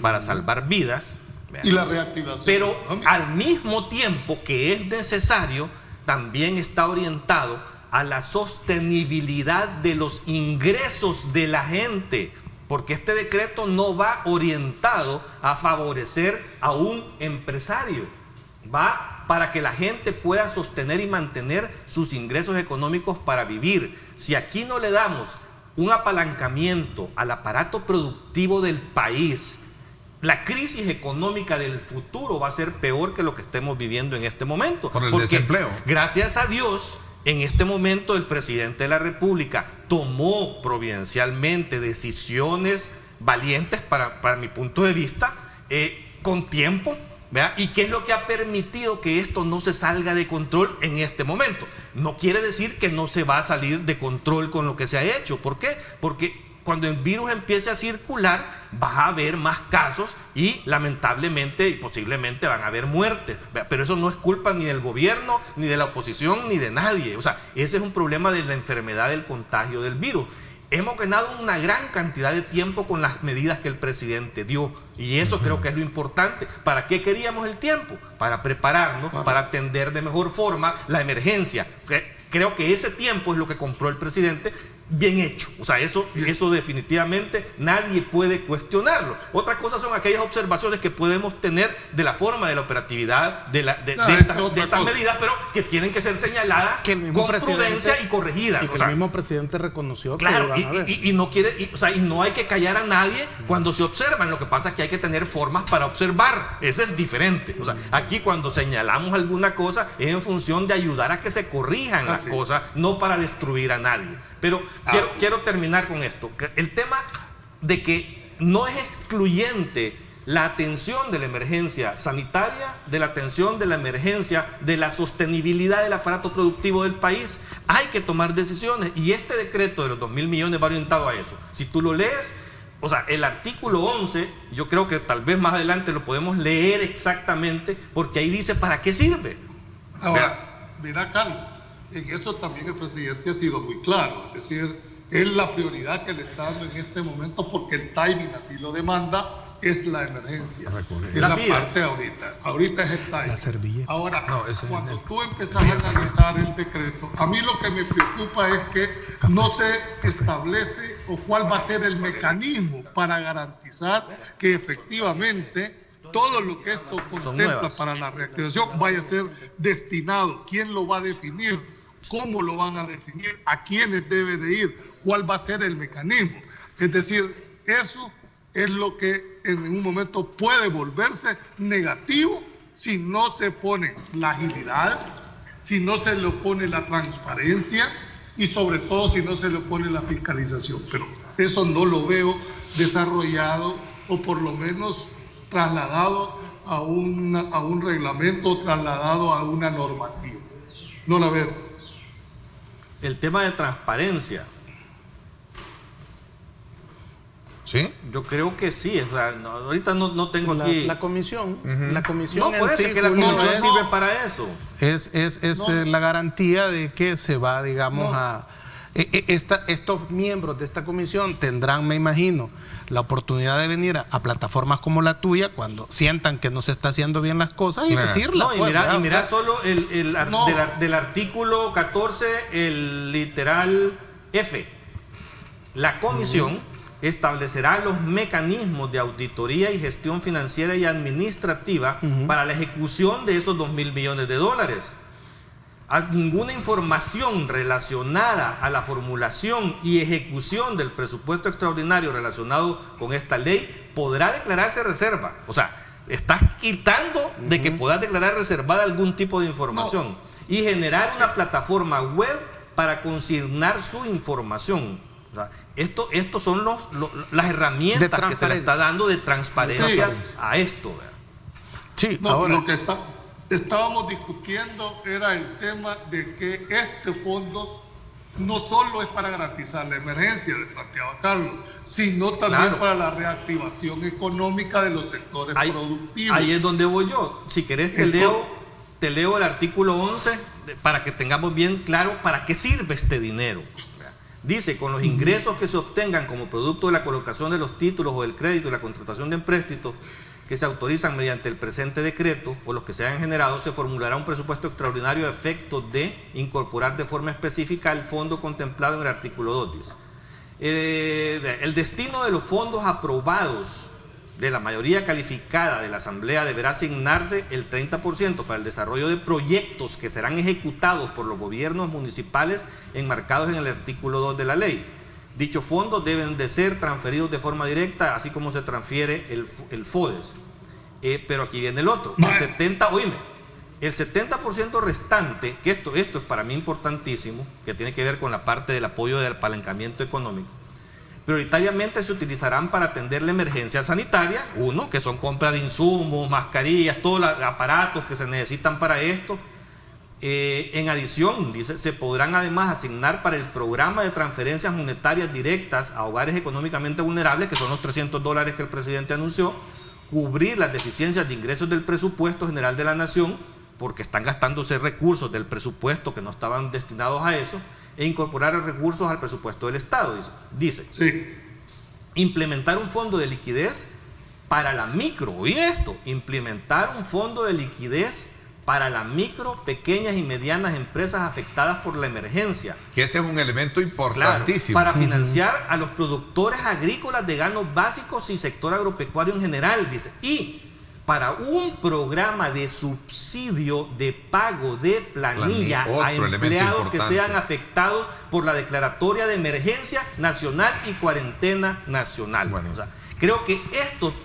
para salvar vidas. Y la reactivación. Pero al mismo tiempo que es necesario, también está orientado a la sostenibilidad de los ingresos de la gente, porque este decreto no va orientado a favorecer a un empresario, va para que la gente pueda sostener y mantener sus ingresos económicos para vivir. Si aquí no le damos un apalancamiento al aparato productivo del país, la crisis económica del futuro va a ser peor que lo que estemos viviendo en este momento. Por el desempleo. Gracias a Dios, en este momento el presidente de la República tomó providencialmente decisiones valientes para mi punto de vista, con tiempo, ¿verdad? ¿Y qué es lo que ha permitido que esto no se salga de control en este momento? No quiere decir que no se va a salir de control con lo que se ha hecho. ¿Por qué? Porque cuando el virus empiece a circular, va a haber más casos y lamentablemente y posiblemente van a haber muertes. Pero eso no es culpa ni del gobierno, ni de la oposición, ni de nadie. O sea, ese es un problema de la enfermedad del contagio del virus. Hemos ganado una gran cantidad de tiempo con las medidas que el presidente dio. Y eso creo que es lo importante. ¿Para qué queríamos el tiempo? Para prepararnos, para atender de mejor forma la emergencia. Creo que ese tiempo es lo que compró el presidente bien hecho. O sea, eso definitivamente nadie puede cuestionarlo. Otra cosa son aquellas observaciones que podemos tener de la forma de la operatividad de estas medidas, pero que tienen que ser señaladas con prudencia y corregidas. Y que el mismo presidente reconoció que claro, van a ver. y no quiere, y no hay que callar a nadie cuando se observan. Lo que pasa es que hay que tener formas para observar. Eso es diferente. O sea, aquí cuando señalamos alguna cosa es en función de ayudar a que se corrijan las cosas, no para destruir a nadie. Pero quiero terminar con esto. El tema de que no es excluyente la atención de la emergencia sanitaria, de la atención de la emergencia, de la sostenibilidad del aparato productivo del país. Hay que tomar decisiones y este decreto de los 2.000 millones va orientado a eso. Si tú lo lees, o sea, el artículo 11, yo creo que tal vez más adelante lo podemos leer exactamente, porque ahí dice para qué sirve. Ahora, mira, Carlos, en eso también el presidente ha sido muy claro, es decir, es la prioridad que le está dando en este momento porque el timing así lo demanda, es la emergencia, es la parte ahorita es el timing. Ahora, cuando tú empezás a analizar el decreto, a mí lo que me preocupa es que no se establece o cuál va a ser el mecanismo para garantizar que efectivamente todo lo que esto contempla para la reactivación vaya a ser destinado. ¿Quién lo va a definir? ¿Cómo lo van a definir? ¿A quiénes debe de ir? ¿Cuál va a ser el mecanismo? Es decir, eso es lo que en un momento puede volverse negativo si no se pone la agilidad, si no se le pone la transparencia y sobre todo si no se le pone la fiscalización. Pero eso no lo veo desarrollado o por lo menos trasladado a un reglamento, trasladado a una normativa. No la veo. El tema de transparencia. ¿Sí? Yo creo que sí. O sea, ahorita no tengo aquí. La comisión. La comisión. No, parece que la comisión sirve para eso. Es la garantía de que se va, digamos, estos miembros de esta comisión tendrán, me imagino, la oportunidad de venir a plataformas como la tuya cuando sientan que no se está haciendo bien las cosas y decirlas. No, y mira solo del artículo 14, el literal F. La comisión establecerá los mecanismos de auditoría y gestión financiera y administrativa para la ejecución de esos 2.000 millones de dólares. Ninguna información relacionada a la formulación y ejecución del presupuesto extraordinario relacionado con esta ley podrá declararse reserva. O sea, estás quitando de que puedas declarar reservada algún tipo de información y generar una plataforma web para consignar su información. O sea, estos son las herramientas que se le está dando de transparencia a esto. ¿Verdad? Sí, ahora lo que estábamos discutiendo era el tema de que este fondo no solo es para garantizar la emergencia de planteaba Carlos, sino también para la reactivación económica de los sectores productivos. Ahí es donde voy yo. Si querés te leo te leo el artículo 11 para que tengamos bien claro para qué sirve este dinero. Dice, con los ingresos que se obtengan como producto de la colocación de los títulos o del crédito y la contratación de empréstitos que se autorizan mediante el presente decreto o los que se hayan generado, se formulará un presupuesto extraordinario a efecto de incorporar de forma específica el fondo contemplado en el artículo 2. Dice. El destino de los fondos aprobados de la mayoría calificada de la Asamblea deberá asignarse el 30% para el desarrollo de proyectos que serán ejecutados por los gobiernos municipales enmarcados en el artículo 2 de la ley. Dichos fondos deben de ser transferidos de forma directa, así como se transfiere el FODES. Pero aquí viene el otro. El 70% restante, que esto es para mí importantísimo, que tiene que ver con la parte del apoyo del apalancamiento económico, prioritariamente se utilizarán para atender la emergencia sanitaria, que son compras de insumos, mascarillas, todos los aparatos que se necesitan para esto. En adición, dice, se podrán además asignar para el programa de transferencias monetarias directas a hogares económicamente vulnerables, que son los $300 que el presidente anunció, cubrir las deficiencias de ingresos del presupuesto general de la nación, porque están gastándose recursos del presupuesto que no estaban destinados a eso, e incorporar recursos al presupuesto del Estado. Dice Sí. Implementar un fondo de liquidez para la micro, implementar un fondo de liquidez para las micro, pequeñas y medianas empresas afectadas por la emergencia. Que ese es un elemento importantísimo. Claro, para financiar a los productores agrícolas de granos básicos y sector agropecuario en general, dice, y para un programa de subsidio de pago de planilla a empleados que sean afectados por la declaratoria de emergencia nacional y cuarentena nacional. Bueno, creo que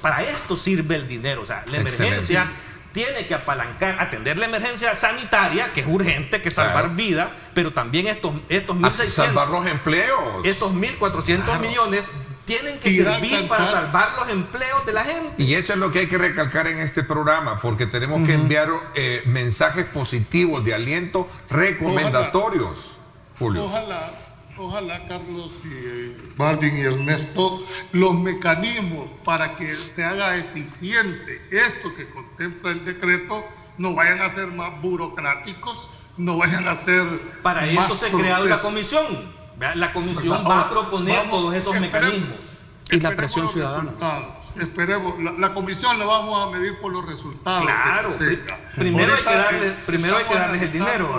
para esto sirve el dinero. La emergencia tiene que apalancar, atender la emergencia sanitaria, que es urgente, que salvar vidas, pero también estos 1.600, salvar los empleos. Estos 1.400 millones tienen que servir para salvar los empleos de la gente. Y eso es lo que hay que recalcar en este programa, porque tenemos que enviar mensajes positivos de aliento, recomendatorios. Julio. Ojalá, Carlos y Marvin y Ernesto, los mecanismos para que se haga eficiente esto que contempla el decreto no vayan a ser más burocráticos, no vayan a ser para más eso se ha creado la comisión. La comisión va a proponer todos esos mecanismos. Y la presión ciudadana. Esperemos, la comisión la vamos a medir por los resultados. Claro, primero hay que darles el dinero.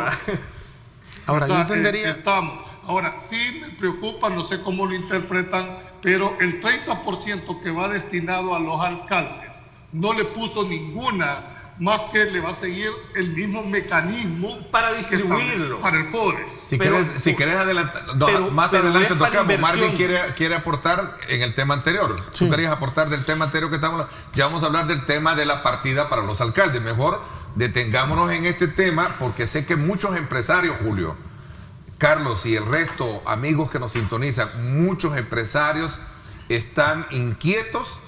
Ahora, yo entendería. Ahora, sí me preocupa, no sé cómo lo interpretan, pero el 30% que va destinado a los alcaldes no le puso ninguna, más que le va a seguir el mismo mecanismo para distribuirlo para el FODES. Si querés adelantar, más adelante tocamos. Marvin quiere aportar en el tema anterior. Sí. Tú querías aportar del tema anterior que estamos. Ya vamos a hablar del tema de la partida para los alcaldes. Mejor detengámonos en este tema, porque sé que muchos empresarios, Julio, Carlos y el resto, amigos que nos sintonizan, muchos empresarios están inquietos,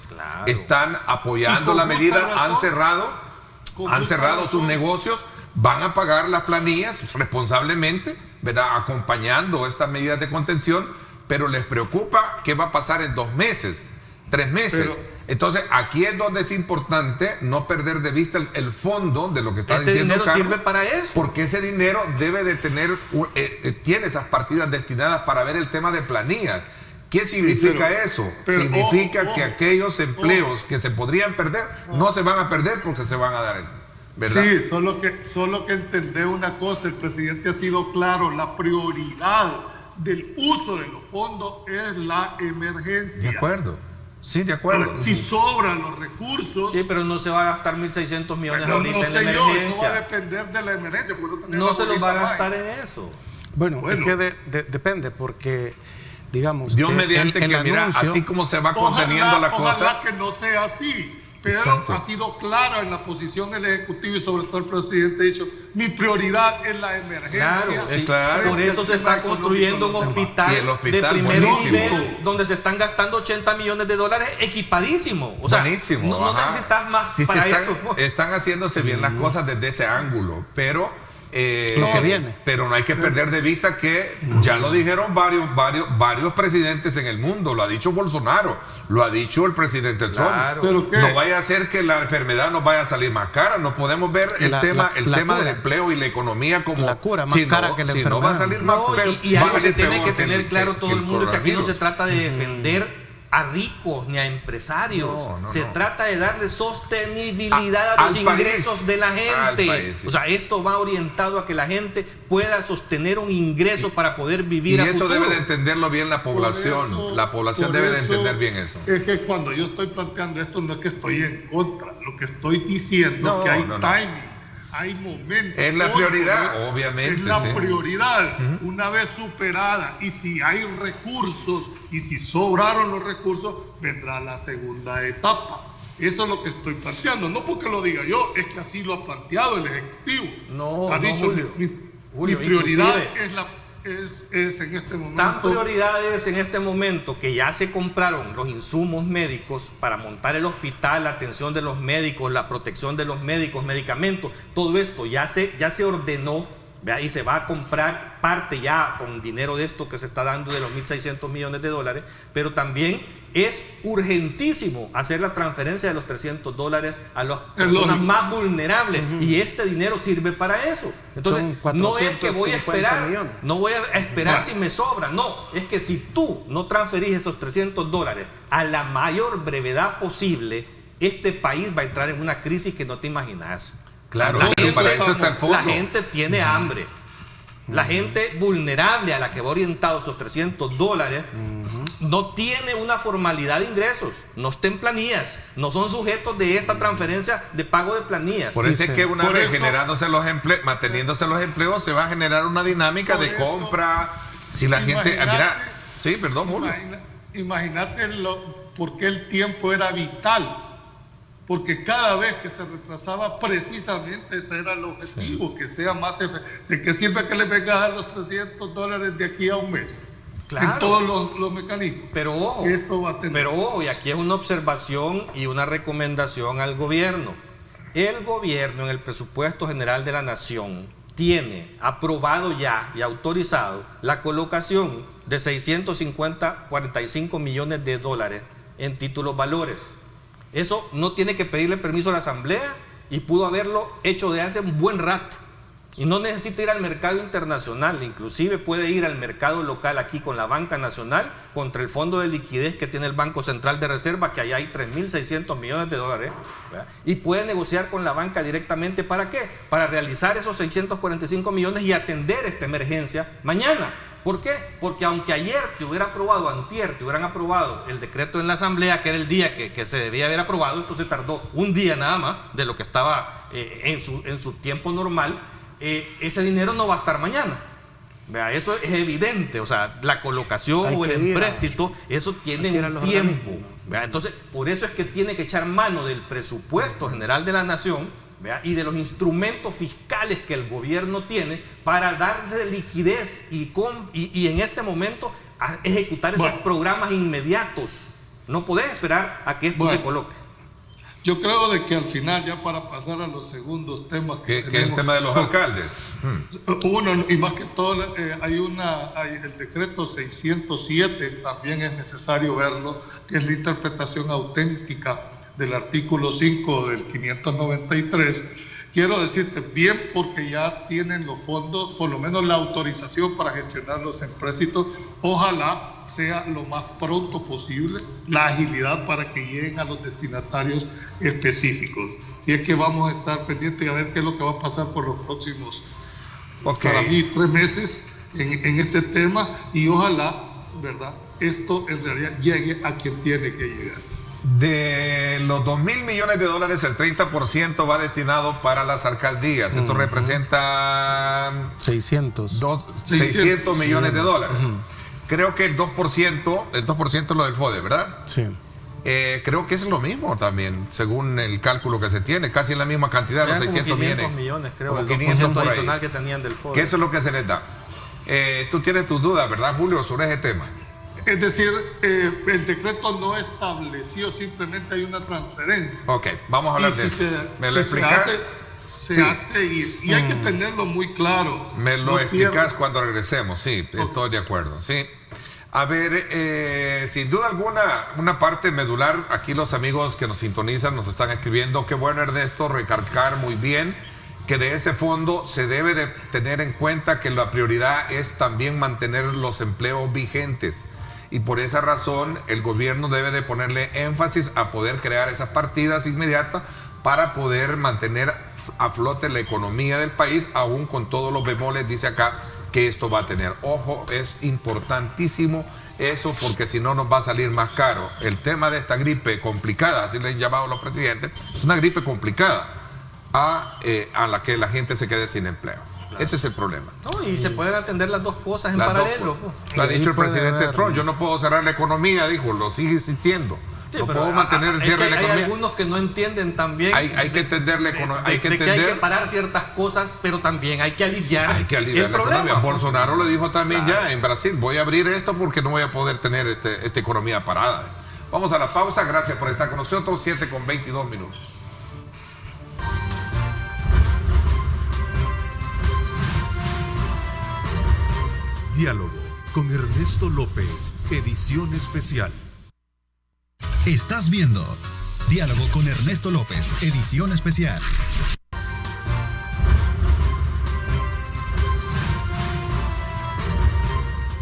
están apoyando la medida, han cerrado sus negocios, van a pagar las planillas responsablemente, ¿verdad? Acompañando estas medidas de contención, pero les preocupa qué va a pasar en 2 meses, 3 meses. Entonces, aquí es donde es importante no perder de vista el fondo de lo que está diciendo Carlos. Este dinero sirve para eso. Porque ese dinero debe de tener, tiene esas partidas destinadas para ver el tema de planillas. ¿Qué significa eso? Significa que aquellos empleos que se podrían perder no se van a perder porque se van a dar, ¿verdad? Sí, solo que entender una cosa, el presidente ha sido claro, la prioridad del uso de los fondos es la emergencia. De acuerdo. Sí, de acuerdo. Si sobran los recursos. Sí, pero no se va a gastar 1.600 millones ahorita en la emergencia. Eso va a depender de la emergencia. No se los va a gastar en eso. Bueno, es que depende, porque, digamos, Dios mediante que mira, así como se va conteniendo la cosa. Ojalá que no sea así. Pero exacto, ha sido clara en la posición del Ejecutivo y sobre todo el presidente ha dicho, mi prioridad es la emergencia. Claro, sí, claro. Por eso se está construyendo un hospital de primer nivel donde se están gastando $80 millones equipadísimo. O sea, buenísimo, no necesitas más para eso. Están haciéndose bien las cosas desde ese ángulo, pero Lo que viene. Pero no hay que perder de vista que ya lo dijeron varios presidentes en el mundo. Lo ha dicho Bolsonaro, lo ha dicho el presidente Trump. Claro. No vaya a ser que la enfermedad nos vaya a salir más cara. No podemos ver el tema del empleo y la economía como la cura más cara que la enfermedad. No va a salir más y algo que tiene que tener claro todo el mundo es que aquí no se trata de defender a ricos ni a empresarios. Se trata de darle sostenibilidad a los ingresos de la gente. O sea, esto va orientado a que la gente pueda sostener un ingreso para poder vivir a futuro. Y eso debe de entenderlo bien la población. La población debe de entender bien eso. Es que cuando yo estoy planteando esto no es que estoy en contra. Lo que estoy diciendo es que hay timing. Hay momentos. Es la prioridad, obviamente. Es la prioridad. Una vez superada, y si hay recursos, y si sobraron los recursos, vendrá la segunda etapa. Eso es lo que estoy planteando. No porque lo diga yo, es que así lo ha planteado el Ejecutivo. Ha dicho, mi prioridad es en este momento. Tan prioridades en este momento que ya se compraron los insumos médicos para montar el hospital, la atención de los médicos, la protección de los médicos, medicamentos, todo esto ya se ordenó, ¿vea? Y se va a comprar parte ya con dinero de esto que se está dando de los 1.600 millones de dólares, pero también es urgentísimo hacer la transferencia de los $300 a las personas más vulnerables, y este dinero sirve para eso. Entonces, no es que voy a esperar, si me sobra, no, es que si tú no transferís esos $300 a la mayor brevedad posible, este país va a entrar en una crisis que no te imaginas. Claro, para eso está el fondo. La gente tiene hambre. La gente vulnerable a la que va orientado esos $300 no tiene una formalidad de ingresos, no está en planillas, no son sujetos de esta transferencia de pago de planillas. Por eso es que una vez generándose los empleos, manteniéndose los empleos, se va a generar una dinámica de compra. Si la gente, mira, sí, perdón, Julio. Imagínate por qué el tiempo era vital. Porque cada vez que se retrasaba, precisamente ese era el objetivo, que sea más ¿de qué sirve que le venga a dar los $300 de aquí a un mes? Claro. En todos los mecanismos. Pero ojo, y aquí es una observación y una recomendación al gobierno. El gobierno en el presupuesto general de la nación tiene aprobado ya y autorizado la colocación de 645 millones de dólares en títulos valores. Eso no tiene que pedirle permiso a la Asamblea y pudo haberlo hecho de hace un buen rato. Y no necesita ir al mercado internacional, inclusive puede ir al mercado local aquí con la banca nacional contra el fondo de liquidez que tiene el Banco Central de Reserva, que allá hay 3.600 millones de dólares, ¿verdad? Y puede negociar con la banca directamente. ¿Para qué? Para realizar esos 645 millones y atender esta emergencia mañana. ¿Por qué? Porque aunque ayer antier te hubieran aprobado el decreto en la Asamblea, que era el día que se debía haber aprobado, esto se tardó un día nada más de lo que estaba en su tiempo normal, ese dinero no va a estar mañana. Vea, eso es evidente, o sea, la colocación o el empréstito, eso tiene un tiempo. Vea, entonces, por eso es que tiene que echar mano del presupuesto general de la nación, ¿vea? Y de los instrumentos fiscales que el gobierno tiene para darse liquidez y en este momento ejecutar esos programas inmediatos. No podés esperar a que esto se coloque. Yo creo de que al final, ya para pasar a los segundos temas que es el tema de los alcaldes. Uno, y más que todo, hay el decreto 607, también es necesario verlo, que es la interpretación auténtica del artículo 5 del 593. Quiero decirte bien, porque ya tienen los fondos, por lo menos la autorización para gestionar los empréstitos. Ojalá sea lo más pronto posible la agilidad para que lleguen a los destinatarios específicos. Y es que vamos a estar pendientes y a ver qué es lo que va a pasar por los próximos, para mí, 3 meses en este tema, y ojalá, ¿verdad?, esto en realidad llegue a quien tiene que llegar. De los 2.000 millones de dólares, el 30% va destinado para las alcaldías. Esto representa 600 millones de dólares. Creo que el 2% es lo del FODE, ¿verdad? Sí. Creo que es lo mismo también, según el cálculo que se tiene, casi en la misma cantidad, los 600 millones, creo, el 2% adicional que tenían del FODE. Que eso es lo que se les da. Tú tienes tus dudas, ¿verdad, Julio, sobre ese tema? Es decir, el decreto no estableció, simplemente hay una transferencia. Ok, vamos a hablar de eso. ¿Me lo explicas? se hace y hay que tenerlo muy claro. Me lo explicas cuando regresemos, sí, estoy de acuerdo, sí. A ver, sin duda alguna, una parte medular, aquí los amigos que nos sintonizan nos están escribiendo, qué bueno, Ernesto, recalcar muy bien que de ese fondo se debe de tener en cuenta que la prioridad es también mantener los empleos vigentes. Y por esa razón el gobierno debe de ponerle énfasis a poder crear esas partidas inmediatas para poder mantener a flote la economía del país, aún con todos los bemoles, dice acá, que esto va a tener. Ojo, es importantísimo eso, porque si no nos va a salir más caro. El tema de esta gripe complicada, así le han llamado los presidentes, es una gripe complicada a la que la gente se quede sin empleo. Claro. Ese es el problema. No, y se pueden atender las dos cosas en paralelo. Lo ha dicho el presidente Trump, yo no puedo cerrar la economía, dijo, lo sigue insistiendo. Sí, no puedo mantener el cierre de la economía. Hay algunos que no entienden también. Hay que entender la economía. Hay que parar ciertas cosas, pero también hay que aliviar el problema. Economía. Bolsonaro le dijo también ya en Brasil, voy a abrir esto porque no voy a poder tener esta economía parada. Vamos a la pausa, gracias por estar con nosotros, 7:22. Diálogo con Ernesto López, edición especial. Estás viendo Diálogo con Ernesto López, edición especial.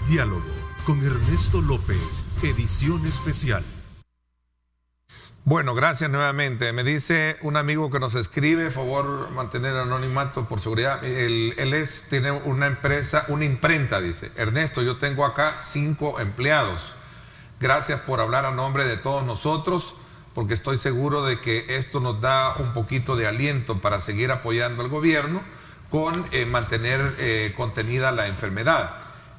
Diálogo con Ernesto López, edición especial. Bueno, gracias nuevamente. Me dice un amigo que nos escribe, favor mantener anonimato por seguridad. Él tiene una empresa, una imprenta, dice. Ernesto, yo tengo acá 5 empleados. Gracias por hablar a nombre de todos nosotros, porque estoy seguro de que esto nos da un poquito de aliento para seguir apoyando al gobierno con mantener contenida la enfermedad.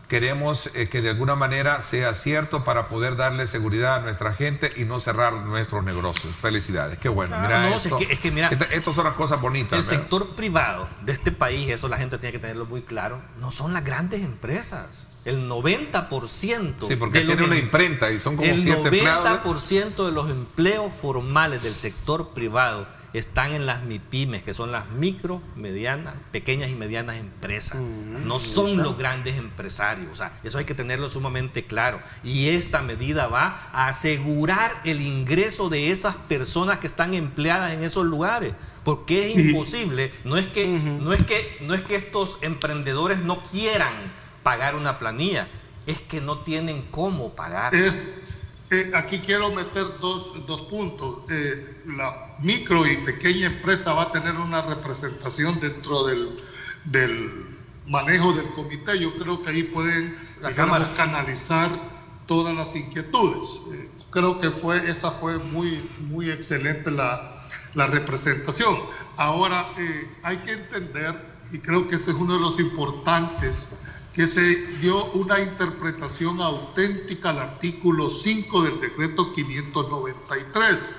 Queremos que de alguna manera sea cierto para poder darle seguridad a nuestra gente y no cerrar nuestros negocios. Felicidades, qué bueno. Mira, mira, estas son las cosas bonitas. El sector privado de este país, eso la gente tiene que tenerlo muy claro, no son las grandes empresas. El 90%. Sí, porque tiene una imprenta y son como 7 empleados. El 90% de los empleos formales del sector privado están en las MIPYMES, que son las micro, medianas, pequeñas y medianas empresas. No son los grandes empresarios. O sea, eso hay que tenerlo sumamente claro. Y esta medida va a asegurar el ingreso de esas personas que están empleadas en esos lugares. Porque es imposible. No es que estos emprendedores no quieran pagar una planilla, es que no tienen cómo pagar. Aquí quiero meter dos puntos. La micro y pequeña empresa va a tener una representación dentro del manejo del comité. Yo creo que ahí pueden canalizar todas las inquietudes. Creo que esa fue muy excelente la representación. Ahora, hay que entender, y creo que ese es uno de los importantes, que se dio una interpretación auténtica al artículo 5 del decreto 593.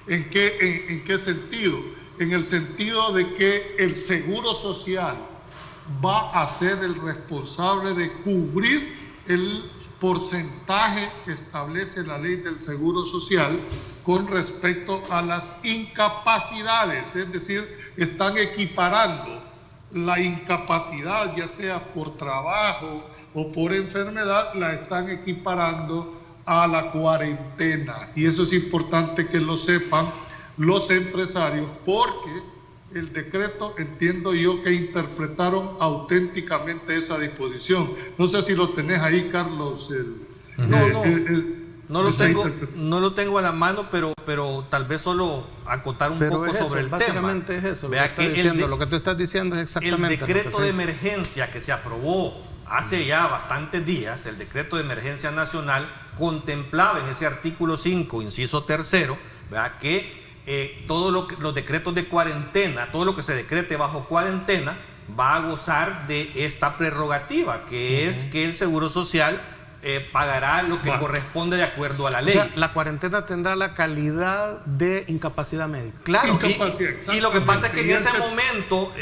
¿En qué sentido? En el sentido de que el Seguro Social va a ser el responsable de cubrir el porcentaje que establece la ley del Seguro Social con respecto a las incapacidades, es decir, están equiparando la incapacidad, ya sea por trabajo o por enfermedad, la están equiparando a la cuarentena. Y eso es importante que lo sepan los empresarios, porque el decreto, entiendo yo, que interpretaron auténticamente esa disposición. No sé si lo tenés ahí, Carlos. No lo tengo a la mano, pero tal vez solo acotar un poco sobre el tema. Básicamente es eso. Lo que tú estás diciendo es exactamente el decreto de emergencia que se aprobó hace ya bastantes días, el decreto de emergencia nacional, contemplaba en ese artículo 5, inciso 3, que todos los decretos de cuarentena, todo lo que se decrete bajo cuarentena, va a gozar de esta prerrogativa, que es que el Seguro Social pagará lo que corresponde de acuerdo a la ley. O sea, la cuarentena tendrá la calidad de incapacidad médica. Claro, y lo que pasa es que en ese momento,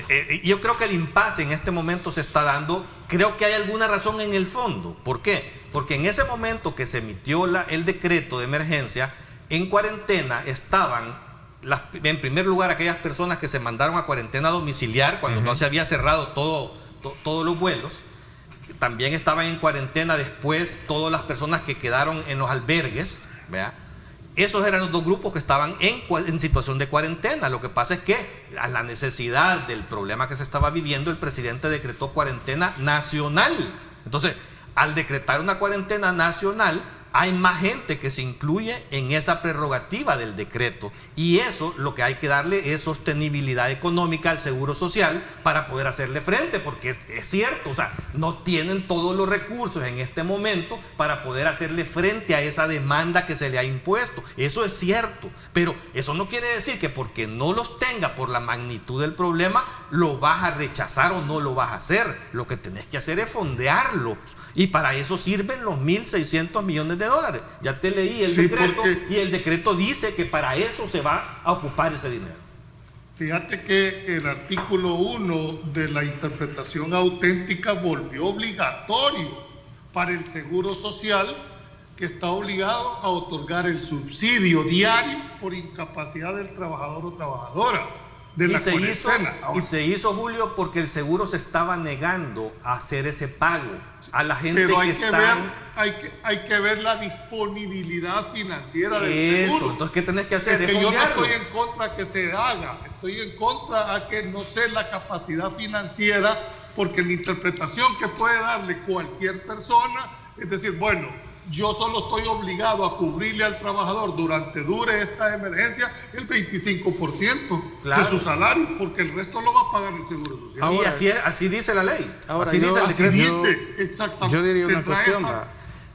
yo creo que el impasse en este momento se está dando, creo que hay alguna razón en el fondo. ¿Por qué? Porque en ese momento que se emitió el decreto de emergencia, en cuarentena estaban en primer lugar, aquellas personas que se mandaron a cuarentena domiciliar cuando no se había cerrado todos los vuelos. También estaban en cuarentena después todas las personas que quedaron en los albergues, ¿verdad? Esos eran los dos grupos que estaban en situación de cuarentena. Lo que pasa es que a la necesidad del problema que se estaba viviendo, el presidente decretó cuarentena nacional. Entonces, al decretar una cuarentena nacional, hay más gente que se incluye en esa prerrogativa del decreto, y eso lo que hay que darle es sostenibilidad económica al Seguro Social para poder hacerle frente, porque es cierto, o sea, no tienen todos los recursos en este momento para poder hacerle frente a esa demanda que se le ha impuesto. Eso es cierto, pero eso no quiere decir que porque no los tenga por la magnitud del problema lo vas a rechazar o no lo vas a hacer. Lo que tenés que hacer es fondearlos, y para eso sirven los 1.600 millones de dólares. Ya te leí el decreto, y el decreto dice que para eso se va a ocupar ese dinero. Fíjate que el artículo 1 de la interpretación auténtica volvió obligatorio para el Seguro Social, que está obligado a otorgar el subsidio diario por incapacidad del trabajador o trabajadora de la cuarentena. Y se hizo, Julio, porque el seguro se estaba negando a hacer ese pago a la gente. Pero hay que ver la disponibilidad financiera del seguro. Entonces, ¿qué tenés que hacer? Es que yo no estoy en contra que se haga, estoy en contra a que no sé la capacidad financiera, porque la interpretación que puede darle cualquier persona es decir, bueno, yo solo estoy obligado a cubrirle al trabajador dure esta emergencia el 25% de su salario, porque el resto lo va a pagar el Seguro Social. Ahora, y así dice la ley. Ahora, así dice el decreto. Exactamente. Yo diría una cuestión.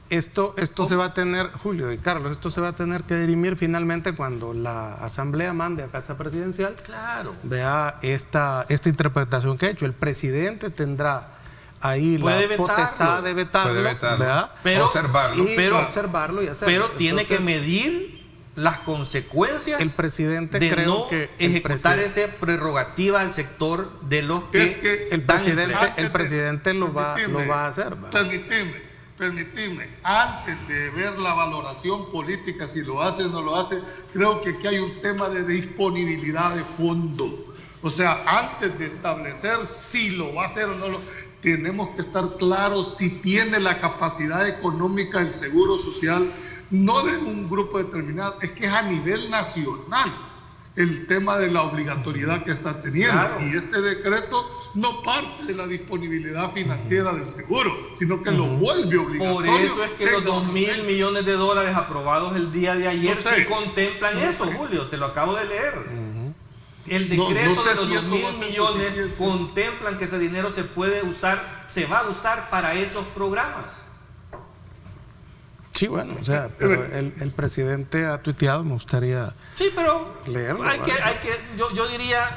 Esto se va a tener, Julio y Carlos, esto se va a tener que dirimir finalmente cuando la Asamblea mande a Casa Presidencial. Claro. Vea esta interpretación que ha hecho. El presidente tendrá ahí la potestad de vetarlo, ¿verdad? Pero observarlo y hacerlo. Pero tiene que medir las consecuencias el presidente de creo no que ejecutar esa prerrogativa al sector de los que el presidente lo va a hacer, ¿verdad? Permitime, antes de ver la valoración política, si lo hace o no lo hace, creo que aquí hay un tema de disponibilidad de fondo. O sea, antes de establecer si lo va a hacer o no lo tenemos que estar claros si tiene la capacidad económica del Seguro Social, no de un grupo determinado, es que es a nivel nacional el tema de la obligatoriedad que está teniendo. Claro. Y este decreto no parte de la disponibilidad financiera del seguro, sino que lo vuelve obligatorio. Por eso es que los 2.000 millones de dólares aprobados el día de ayer sí contemplan eso, Julio, te lo acabo de leer. El decreto de los 2.000 millones contemplan que ese dinero se va a usar para esos programas. Sí, bueno, o sea, pero el presidente ha tuiteado, me gustaría leerlo.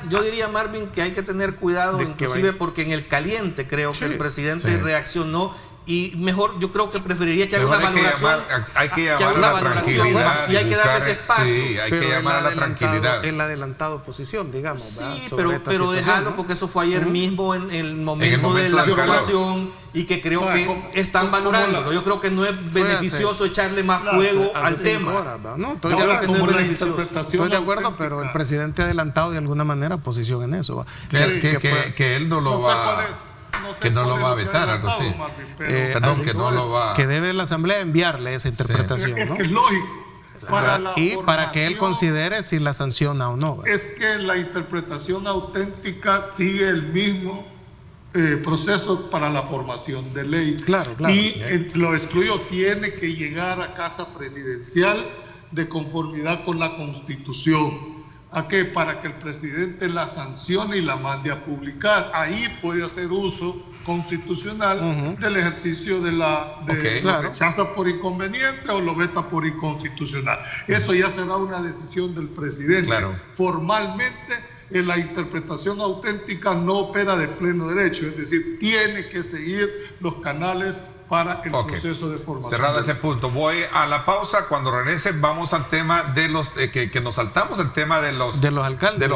Yo diría, Marvin, que hay que tener cuidado, inclusive porque en el caliente creo que el presidente reaccionó. Y mejor, yo creo que preferiría que haga una valoración. Hay que llamar a la tranquilidad. Y hay que darle ese espacio. Sí, hay que llamar a la tranquilidad. En la adelantada oposición, digamos. Sí, pero déjalo, porque eso fue ayer mismo en el momento de la aprobación, y que creo que están valorándolo. Yo creo que no es beneficioso echarle más fuego al tema. Estoy de acuerdo, pero el presidente ha adelantado de alguna manera posición en eso. Que él no lo va que no lo va a vetar, algo así. Que debe la Asamblea enviarle esa interpretación, ¿no? Es lógico. Para que él considere si la sanciona o no. Es que la interpretación auténtica sigue el mismo proceso para la formación de ley. Claro. Y lo excluyó, tiene que llegar a Casa Presidencial de conformidad con la Constitución. ¿A qué? Para que el presidente la sancione y la mande a publicar. Ahí puede hacer uso constitucional del ejercicio de lo rechaza por inconveniente o lo veta por inconstitucional. Eso ya será una decisión del presidente. Claro. Formalmente, la interpretación auténtica no opera de pleno derecho, es decir, tiene que seguir los canales para el proceso de formación. Cerrado ese punto, voy a la pausa. Cuando regrese vamos al tema de los que nos saltamos el tema de los alcaldes,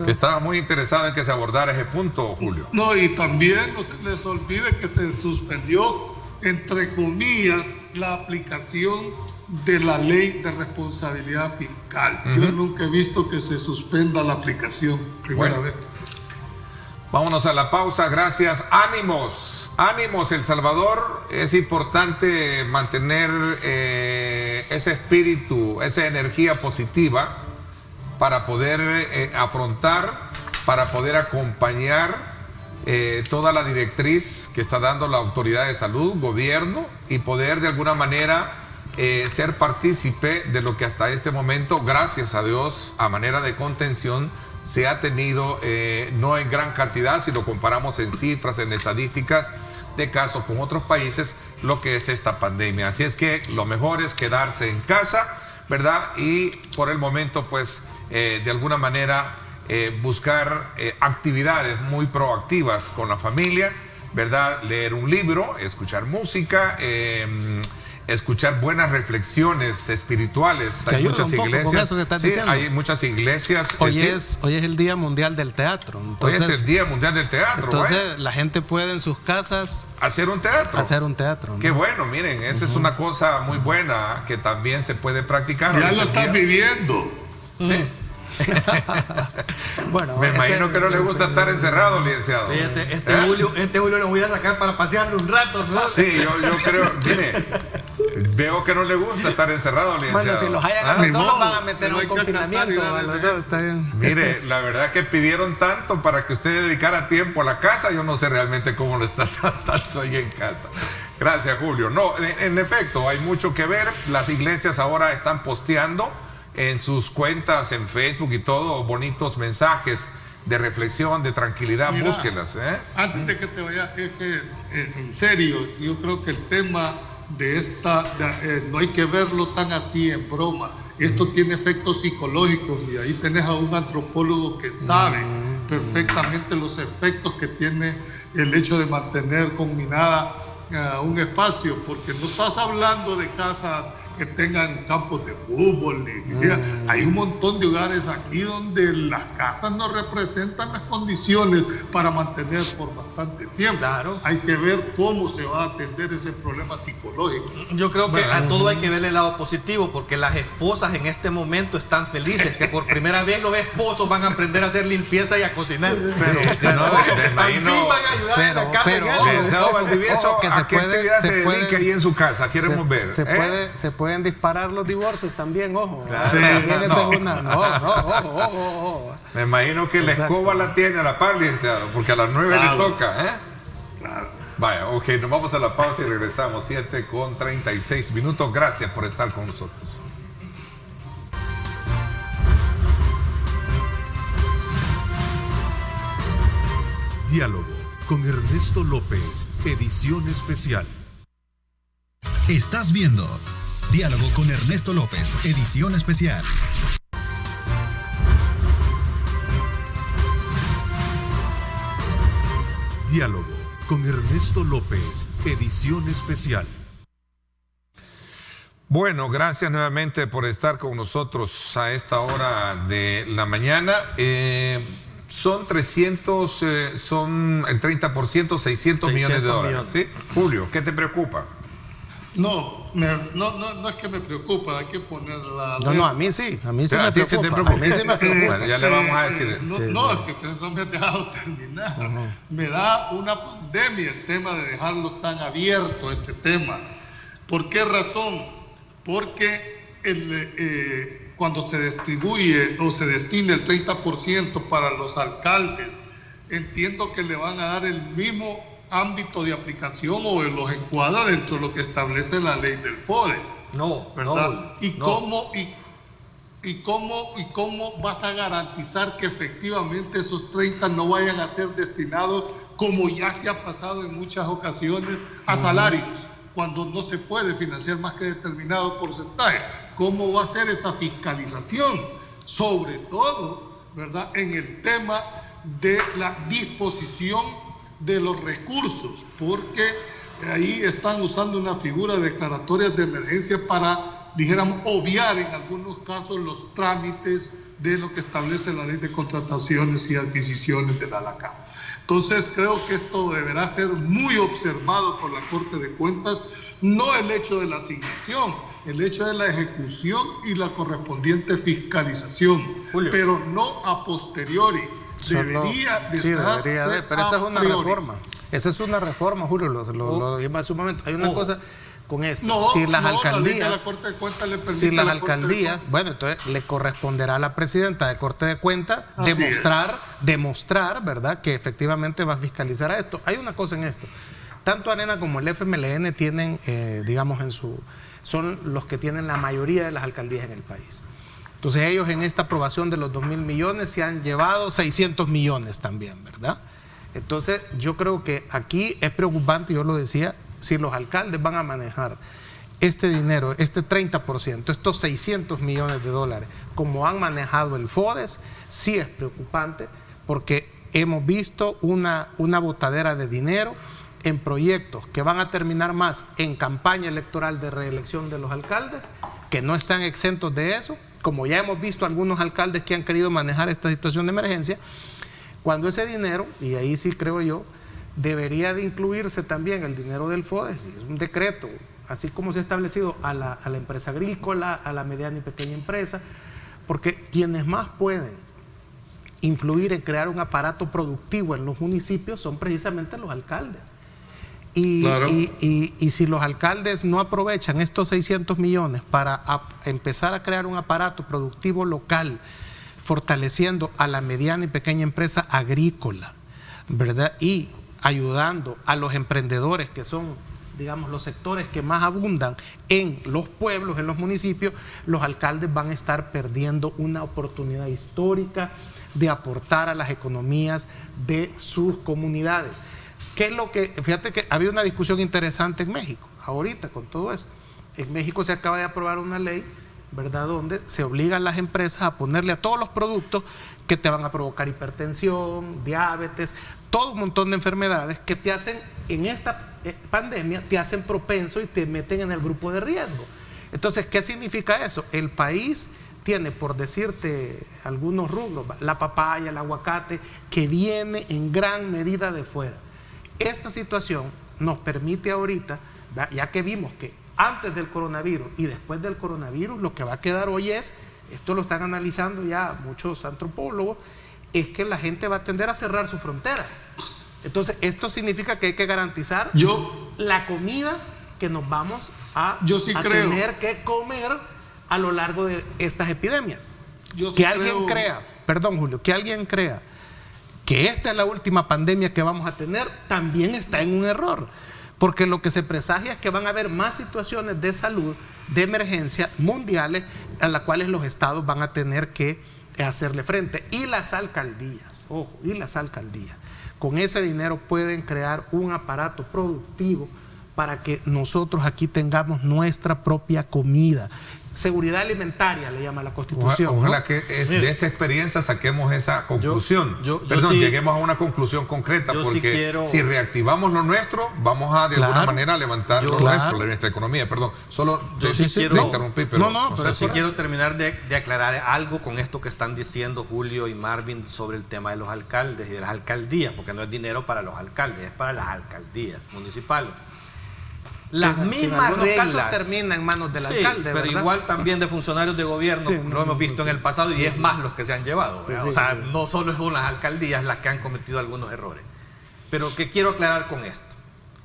que estaba muy interesado en que se abordara ese punto, Julio. No, y también no se les olvide que se suspendió, entre comillas, la aplicación de la ley de responsabilidad fiscal. Yo nunca he visto que se suspenda la aplicación, primera vez. Vámonos a la pausa, gracias. ¡Ánimos! ¡Ánimos, El Salvador! Es importante mantener ese espíritu, esa energía positiva para poder afrontar, para poder acompañar toda la directriz que está dando la autoridad de salud, gobierno, y poder de alguna manera ser partícipe de lo que hasta este momento, gracias a Dios, a manera de contención, se ha tenido, no en gran cantidad, si lo comparamos en cifras, en estadísticas de casos con otros países, lo que es esta pandemia. Así es que lo mejor es quedarse en casa, ¿verdad? Y por el momento, pues, de alguna manera, buscar actividades muy proactivas con la familia, ¿verdad? Leer un libro, escuchar música, escuchar buenas reflexiones espirituales. Hay muchas iglesias. Con eso que estás diciendo. Hay muchas iglesias. Hoy es el Día Mundial del Teatro. Entonces, hoy es el Día Mundial del Teatro. Entonces, la gente puede en sus casas hacer un teatro. ¿No? Qué bueno, miren, esa es una cosa muy buena que también se puede practicar. Ya lo están viviendo. Sí. Bueno, me imagino que no le gusta estar encerrado, licenciado. Sí, este Julio lo voy a sacar para pasearlo un rato, ¿no? Sí, yo creo, mire, veo que no le gusta estar encerrado, licenciado. Bueno, si los hayan a los dos, los van a meter a un confinamiento. A los dos, está bien. Mire, la verdad que pidieron tanto para que usted dedicara tiempo a la casa. Yo no sé realmente cómo lo está tratando ahí en casa. Gracias, Julio. No, en efecto, hay mucho que ver. Las iglesias ahora están posteando en sus cuentas en Facebook y todo, bonitos mensajes de reflexión, de tranquilidad. Mira, búsquenlas. Antes de que te vayas, en serio, yo creo que el tema de esta, no hay que verlo tan así en broma. Esto tiene efectos psicológicos y ahí tenés a un antropólogo que sabe perfectamente los efectos que tiene el hecho de mantener combinada un espacio, porque no estás hablando de casas que tengan campos de fútbol. Hay un montón de hogares aquí donde las casas no representan las condiciones para mantener por bastante tiempo. Claro. Hay que ver cómo se va a atender ese problema psicológico. Yo creo que a todo hay que ver el lado positivo, porque las esposas en este momento están felices, que por primera vez los esposos van a aprender a hacer limpieza y a cocinar. Pero si no, al fin van a ayudar en la casa. ¿Qué actividad se dedica ahí en su casa? Queremos ver. Se pueden disparar los divorcios también, ojo. Claro. Ojo. Me imagino que la escoba la tiene a la par, licenciado, porque a las 9 le toca, Claro. Vaya, ok, nos vamos a la pausa y regresamos 7:36. Gracias por estar con nosotros. Diálogo con Ernesto López, edición especial. Estás viendo Diálogo con Ernesto López, edición especial. Diálogo con Ernesto López, edición especial. Bueno, gracias nuevamente por estar con nosotros a esta hora de la mañana. Son el 30%, 600 millones de dólares. ¿Sí? Julio, ¿qué te preocupa? No es que me preocupa, hay que ponerla. No, a mí sí me preocupa. A mí sí me preocupa. Bueno, ya le vamos a decir. Es que no me has dejado terminar. Me da una pandemia el tema de dejarlo tan abierto, este tema. ¿Por qué razón? Porque cuando se distribuye o se destina el 30% para los alcaldes, entiendo que le van a dar el mismo ámbito de aplicación o los encuadra dentro de lo que establece la ley del FODES. No, ¿verdad? ¿Cómo vas a garantizar que efectivamente esos 30 no vayan a ser destinados, como ya se ha pasado en muchas ocasiones, a salarios, cuando no se puede financiar más que determinado porcentaje? ¿Cómo va a ser esa fiscalización? Sobre todo, ¿verdad?, en el tema de la disposición de los recursos, porque ahí están usando una figura de declaratorias de emergencia para, dijéramos, obviar en algunos casos los trámites de lo que establece la ley de contrataciones y adquisiciones de la ALACAM. Entonces creo que esto deberá ser muy observado por la Corte de Cuentas, no el hecho de la asignación, el hecho de la ejecución y la correspondiente fiscalización, Julio. pero no a posteriori. Debería de, pero esa es una reforma. Esa es una reforma, Julio, lo dije hace un momento. Hay una cosa con esto. Si las alcaldías, bueno, entonces le corresponderá a la presidenta de Corte de Cuentas demostrar, ¿verdad?, que efectivamente va a fiscalizar a esto. Hay una cosa en esto. Tanto Arena como el FMLN tienen, son los que tienen la mayoría de las alcaldías en el país. Entonces ellos en esta aprobación de los 2.000 millones se han llevado 600 millones también, ¿verdad? Entonces yo creo que aquí es preocupante, yo lo decía, si los alcaldes van a manejar este dinero, este 30%, estos 600 millones de dólares, como han manejado el FODES, sí es preocupante porque hemos visto una botadera de dinero en proyectos que van a terminar más en campaña electoral de reelección de los alcaldes, que no están exentos de eso, como ya hemos visto algunos alcaldes que han querido manejar esta situación de emergencia, cuando ese dinero, y ahí sí creo yo, debería de incluirse también el dinero del FODES, es un decreto, así como se ha establecido a la empresa agrícola, a la mediana y pequeña empresa, porque quienes más pueden influir en crear un aparato productivo en los municipios son precisamente los alcaldes. Y si los alcaldes no aprovechan estos 600 millones para empezar a crear un aparato productivo local, fortaleciendo a la mediana y pequeña empresa agrícola, ¿verdad?, y ayudando a los emprendedores, que son, digamos, los sectores que más abundan en los pueblos, en los municipios, los alcaldes van a estar perdiendo una oportunidad histórica de aportar a las economías de sus comunidades. ¿Qué es lo que? Fíjate que había una discusión interesante en México, ahorita con todo esto. En México se acaba de aprobar una ley, ¿verdad?, donde se obligan las empresas a ponerle a todos los productos que te van a provocar hipertensión, diabetes, todo un montón de enfermedades que te hacen, en esta pandemia, te hacen propenso y te meten en el grupo de riesgo. Entonces, ¿qué significa eso? El país tiene, por decirte algunos rubros, la papaya, el aguacate, que viene en gran medida de fuera. Esta situación nos permite ahorita, ya que vimos que antes del coronavirus y después del coronavirus, lo que va a quedar hoy es, esto lo están analizando ya muchos antropólogos, es que la gente va a tender a cerrar sus fronteras. Entonces, esto significa que hay que garantizar la comida que nos vamos a tener que comer a lo largo de estas epidemias. Que alguien crea que esta es la última pandemia que vamos a tener, también está en un error. Porque lo que se presagia es que van a haber más situaciones de salud, de emergencia mundiales, a las cuales los estados van a tener que hacerle frente. Y las alcaldías, con ese dinero pueden crear un aparato productivo para que nosotros aquí tengamos nuestra propia comida. Seguridad alimentaria le llama la Constitución. Ojalá que de esta experiencia saquemos esa conclusión. Lleguemos a una conclusión concreta, porque si reactivamos lo nuestro, vamos a de alguna manera levantar nuestra economía. Perdón, interrumpí, pero sí quiero terminar de aclarar algo con esto que están diciendo Julio y Marvin sobre el tema de los alcaldes y de las alcaldías, porque no es dinero para los alcaldes, es para las alcaldías municipales. Las mismas reglas casos termina en manos del alcalde, pero ¿verdad? igual también de funcionarios de gobierno, lo hemos visto en el pasado, y es más los que se han llevado. No solo son las alcaldías las que han cometido algunos errores. Pero que quiero aclarar con esto,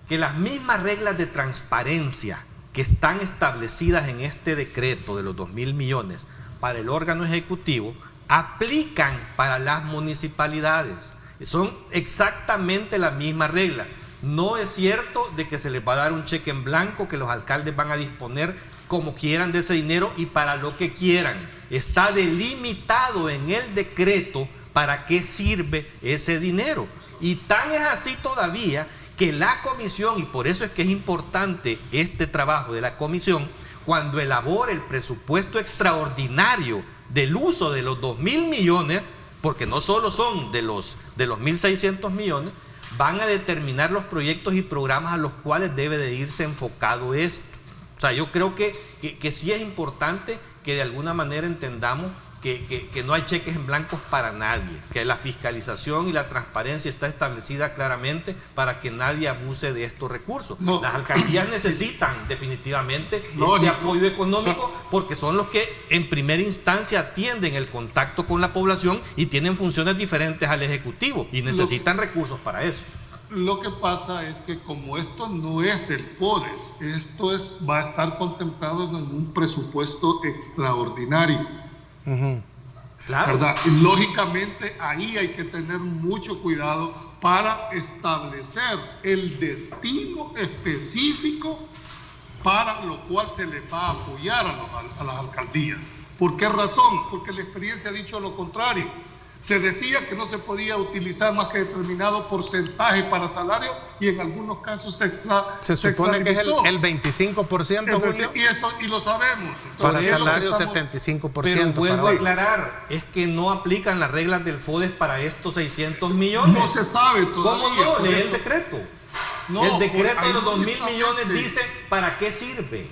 que las mismas reglas de transparencia que están establecidas en este decreto de los 2.000 millones para el órgano ejecutivo aplican para las municipalidades. Son exactamente las mismas reglas. No es cierto de que se les va a dar un cheque en blanco, que los alcaldes van a disponer como quieran de ese dinero y para lo que quieran. Está delimitado en el decreto para qué sirve ese dinero. Y tan es así todavía que la comisión, y por eso es que es importante este trabajo de la comisión, cuando elabore el presupuesto extraordinario del uso de los 2.000 millones, porque no solo son de los 1.600 millones, van a determinar los proyectos y programas a los cuales debe de irse enfocado esto. O sea, yo creo que sí es importante que de alguna manera entendamos que no hay cheques en blanco para nadie, que la fiscalización y la transparencia está establecida claramente para que nadie abuse de estos recursos. No. Las alcaldías necesitan definitivamente este apoyo económico porque son los que en primera instancia atienden el contacto con la población y tienen funciones diferentes al Ejecutivo y necesitan recursos para eso. Lo que pasa es que como esto no es el FODES, va a estar contemplado en un presupuesto extraordinario. Claro. ¿Verdad? Y lógicamente ahí hay que tener mucho cuidado para establecer el destino específico para lo cual se les va a apoyar a las alcaldías. ¿Por qué razón? Porque la experiencia ha dicho lo contrario. Se decía que no se podía utilizar más que determinado porcentaje para salario y en algunos casos se supone que es el 25%, Julio. Y lo sabemos. Para Entonces, salario 75%. Pero vuelvo a aclarar, es que no aplican las reglas del FODES para estos 600 millones. No se sabe todavía. ¿Cómo no? Lee el decreto. No, el decreto de los no 2.000 millones dice para qué sirve.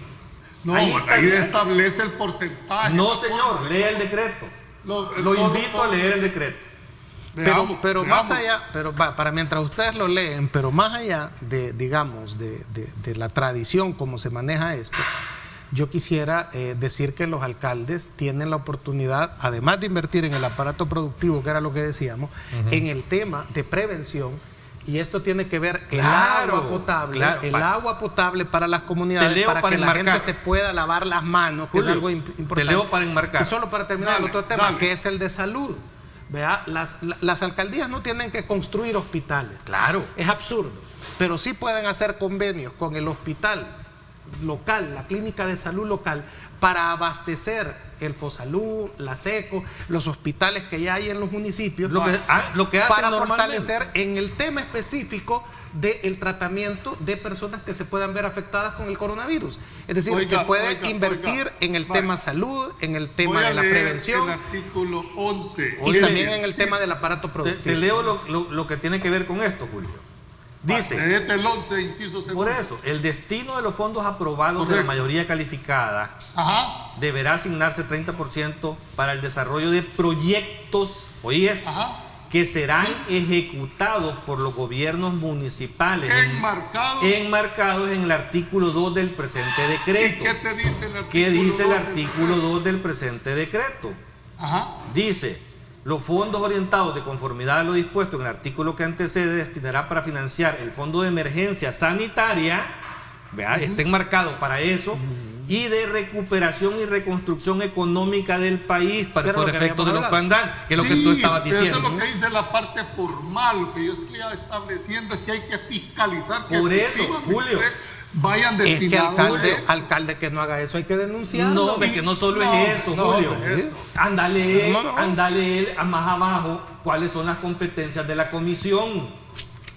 No, ahí establece el porcentaje. No, señor, lee el decreto. Lo invito a leer el decreto. Pero más allá, para mientras ustedes lo leen, pero más allá de, digamos, de la tradición como se maneja esto, yo quisiera decir que los alcaldes tienen la oportunidad, además de invertir en el aparato productivo, que era lo que decíamos, en el tema de prevención. Y esto tiene que ver el agua potable para las comunidades, para que la gente se pueda lavar las manos, que Julio, es algo importante. Te leo para enmarcar. Y solo para terminar el otro tema, que es el de salud. Vea, las alcaldías no tienen que construir hospitales. Claro. Es absurdo. Pero sí pueden hacer convenios con el hospital local, la clínica de salud local, para abastecer el Fosalud, la SECO, los hospitales que ya hay en los municipios, lo que hacen para fortalecer en el tema específico del tratamiento de personas que se puedan ver afectadas con el coronavirus. Es decir, se puede invertir en el tema salud, en el tema de la prevención. El artículo 11. Y también en el tema del aparato productivo. Te leo lo que tiene que ver con esto, Julio. Dice, el 11, inciso segundo. Por eso, el destino de los fondos aprobados de la mayoría calificada deberá asignarse 30% para el desarrollo de proyectos, que serán ejecutados por los gobiernos municipales enmarcados en el artículo 2 del presente decreto. ¿Y qué te dice el artículo 2? ¿Qué dice el artículo 2 del presente decreto? Dice: los fondos orientados de conformidad a lo dispuesto en el artículo que antecede destinará para financiar el fondo de emergencia sanitaria, está enmarcado para eso, y de recuperación y reconstrucción económica del país para los efectos de los pandemias, que es lo que tú estabas diciendo. Eso es lo que dice la parte formal. Lo que yo estoy estableciendo es que hay que fiscalizar. Por eso, Julio, vayan destinados. Es que alcalde que no haga eso hay que denunciarlo. No, es que no solo es eso, Julio. Ándale más abajo cuáles son las competencias de la comisión.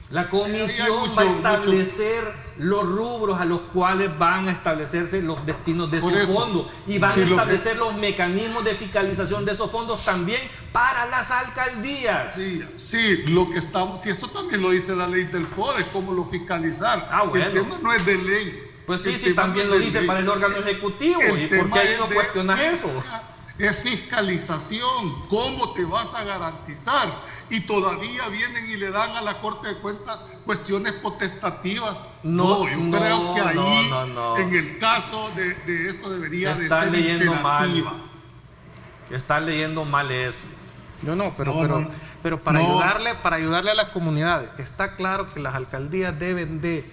La comisión va a establecer los rubros a los cuales van a establecerse los destinos de esos fondos y van a establecer los mecanismos de fiscalización de esos fondos también para las alcaldías. Sí, lo que estamos, si eso también lo dice la ley del FODES, cómo lo fiscalizar. Bueno. El tema no es de ley. Pues sí, también lo dice para el órgano ejecutivo. ¿Y por qué ahí no cuestionas eso? Es fiscalización. ¿Cómo te vas a garantizar? Y todavía vienen y le dan a la Corte de Cuentas cuestiones potestativas. Yo creo que ahí, en el caso de esto, debería de ser imperativa. Estás leyendo mal eso. Pero para ayudarle a las comunidades, está claro que las alcaldías deben de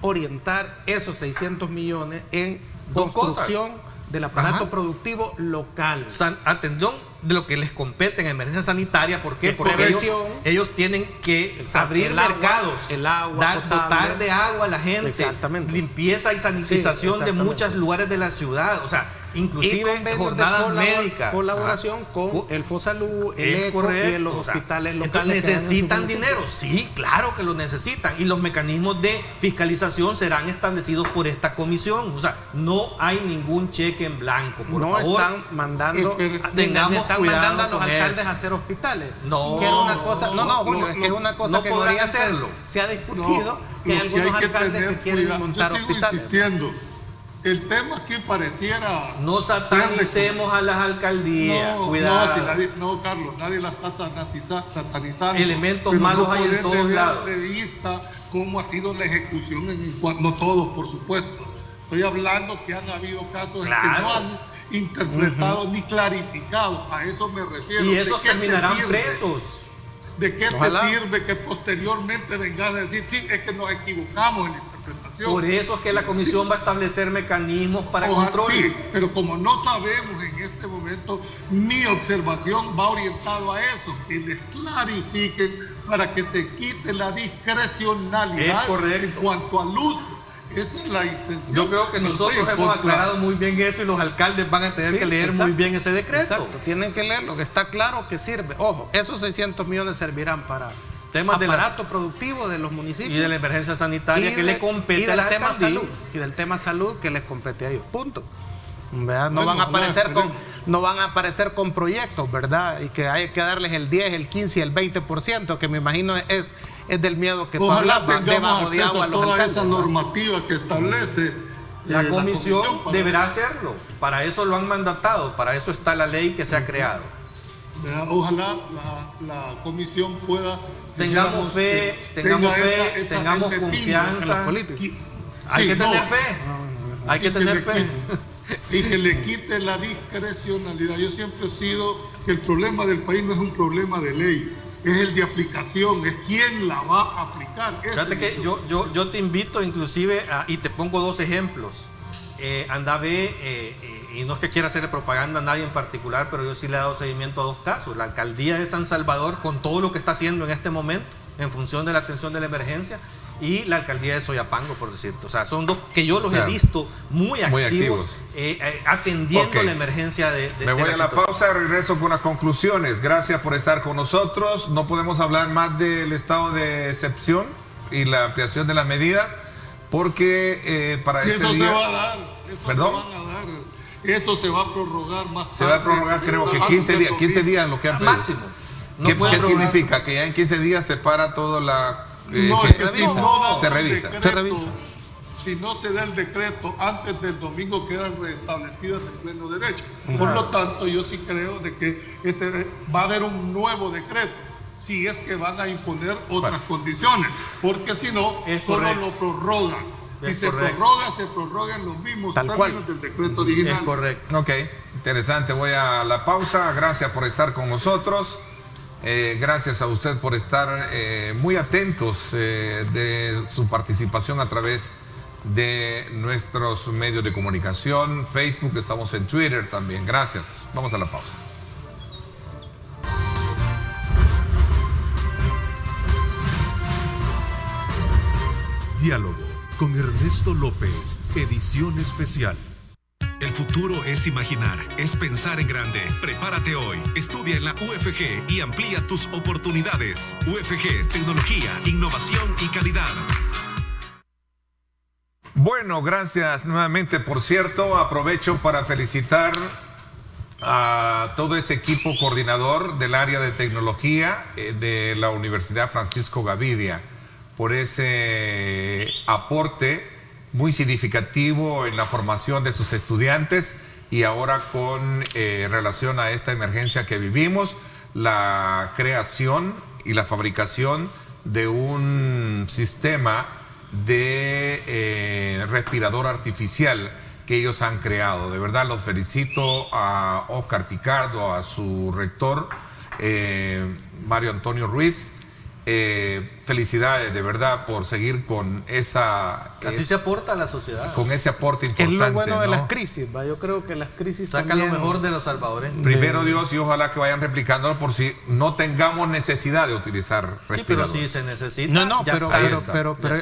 orientar esos 600 millones en construcción del aparato productivo local. Atención de lo que les compete en emergencia sanitaria. ¿Por qué? Porque ellos tienen que abrir mercados, dotar de agua a la gente, limpieza y sanitización de muchos lugares de la ciudad, o sea, inclusive jornadas médicas. Colaboración con el Fosalud, el ECO y los hospitales locales. ¿Necesitan dinero? Sí, claro que lo necesitan. Y los mecanismos de fiscalización serán establecidos por esta comisión. O sea, no hay ningún cheque en blanco. Por favor, están mandando, mandando a los alcaldes a hacer hospitales. Que es una cosa, Julio, es que es una cosa que en Oriente se ha discutido, que hay algunos alcaldes que quieren montar hospitales. El tema aquí pareciera... No satanicemos a las alcaldías, cuidado. No, Carlos, nadie la está satanizando. Elementos malos hay en todos lados. De vista cómo ha sido la ejecución, no todos, por supuesto. Estoy hablando que han habido casos en que no han interpretado ni clarificado. A eso me refiero. Y esos terminarán presos. ¿De qué te sirve que posteriormente vengas a decir, sí, es que nos equivocamos en la interpretación? Por eso es que la comisión va a establecer mecanismos para control. Sí, pero como no sabemos en este momento, mi observación va orientado a eso, que les clarifiquen para que se quite la discrecionalidad en cuanto al uso. Esa es la intención. Yo creo que nosotros hemos aclarado muy bien eso y los alcaldes van a tener que leer muy bien ese decreto. Exacto, tienen que leerlo, que está claro que sirve. Ojo, esos 600 millones servirán para temas aparato productivo de los municipios. Y de la emergencia sanitaria que le compete a la alcaldía. Y del tema salud que les compete a ellos. Punto. No van a aparecer con proyectos, ¿verdad? Y que hay que darles el 10, el 15 y el 20%, que me imagino es del miedo que tú hablabas, debajo de agua a los alcaldes. Esa normativa que establece la comisión deberá hacerlo. Para eso lo han mandatado, para eso está la ley que se ha creado. Ojalá la comisión pueda... Tengamos fe, tengamos confianza. Hay que tener fe. Hay que tener fe. Y que le quite la discrecionalidad. Yo siempre he sido que el problema del país no es un problema de ley, es el de aplicación, es quién la va a aplicar. Fíjate que yo te invito inclusive y te pongo dos ejemplos. Anda ve, y no es que quiera hacerle propaganda a nadie en particular, pero yo sí le he dado seguimiento a dos casos. La alcaldía de San Salvador, con todo lo que está haciendo en este momento en función de la atención de la emergencia, y la alcaldía de Soyapango, por decirte. O sea, son dos que yo los he visto muy activos. Atendiendo la emergencia de Me voy a la pausa, regreso con las conclusiones. Gracias por estar con nosotros. No podemos hablar más del estado de excepción y la ampliación de las medidas, porque para este día... Se va a dar. ¿Perdón? Eso se va a prorrogar más tarde. Se va a prorrogar, creo que 15 días lo que han pedido. Máximo. ¿Qué significa? Que ya en 15 días se para todo la... se revisa. Si no se da el decreto antes del domingo, quedan restablecidas de pleno derecho. Por lo tanto, yo sí creo de que va a haber un nuevo decreto, si es que van a imponer otras condiciones, porque si no, solo lo prorrogan. Si se prorroga en los mismos términos del decreto original. Es correcto. Ok, interesante. Voy a la pausa. Gracias por estar con nosotros. Gracias a usted por estar muy atentos de su participación a través de nuestros medios de comunicación, Facebook, estamos en Twitter también. Gracias. Vamos a la pausa. Diálogo con Ernesto López, edición especial. El futuro es imaginar, es pensar en grande. Prepárate hoy, estudia en la UFG y amplía tus oportunidades. UFG, tecnología, innovación y calidad. Bueno, gracias nuevamente. Por cierto, aprovecho para felicitar a todo ese equipo coordinador del área de tecnología de la Universidad Francisco Gavidia por ese aporte muy significativo en la formación de sus estudiantes, y ahora con relación a esta emergencia que vivimos, la creación y la fabricación de un sistema de respirador artificial que ellos han creado. De verdad los felicito a Oscar Picardo, a su rector Mario Antonio Ruiz. Felicidades de verdad por seguir con esa... Así se aporta a la sociedad. Con ese aporte importante. Es lo bueno de las crisis, ¿va? Yo creo que las crisis sacan también... lo mejor de los salvadoreños. Primero Dios, y ojalá que vayan replicándolo por si no tengamos necesidad de utilizar respirador. Sí, pero si se necesita. Pero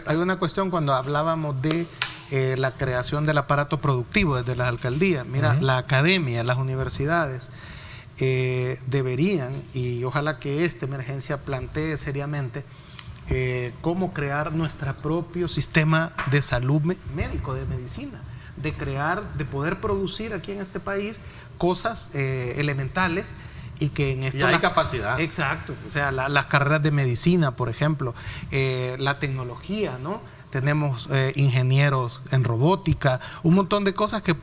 hay una cuestión cuando hablábamos de la creación del aparato productivo desde las alcaldías. Mira, la academia, las universidades deberían, y ojalá que esta emergencia plantee seriamente cómo crear nuestro propio sistema de salud médico, de medicina, de poder producir aquí en este país cosas elementales, y que en esto ya hay capacidad. Exacto, o sea, las carreras de medicina, por ejemplo, la tecnología, ¿no? tenemos ingenieros en robótica, un montón de cosas que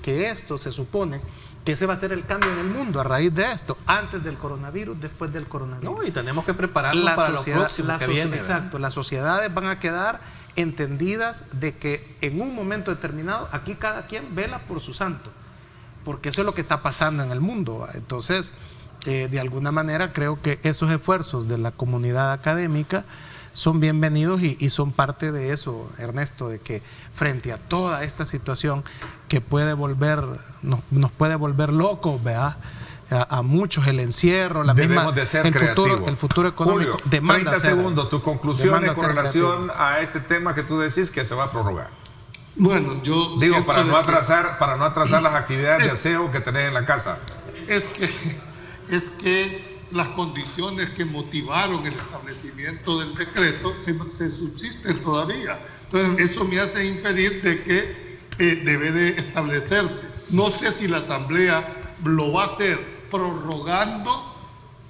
esto se supone que ese va a ser el cambio en el mundo a raíz de esto, antes del coronavirus, después del coronavirus. No, y tenemos que prepararnos para lo próximo que viene. Exacto, las sociedades van a quedar entendidas de que en un momento determinado aquí cada quien vela por su santo, porque eso es lo que está pasando en el mundo. Entonces, de alguna manera creo que esos esfuerzos de la comunidad académica son bienvenidos y son parte de eso, Ernesto, de que frente a toda esta situación que nos puede volver locos, ¿verdad? A muchos el encierro, debemos de ser creativos. El futuro económico Julio, demanda 30 segundos, tus conclusiones con relación creativo a este tema que tú decís que se va a prorrogar. Bueno, yo digo, para no atrasar las actividades de aseo que tenés en la casa. Es que las condiciones que motivaron el establecimiento del decreto se subsisten todavía. Entonces, eso me hace inferir de que debe de establecerse. No sé si la Asamblea lo va a hacer prorrogando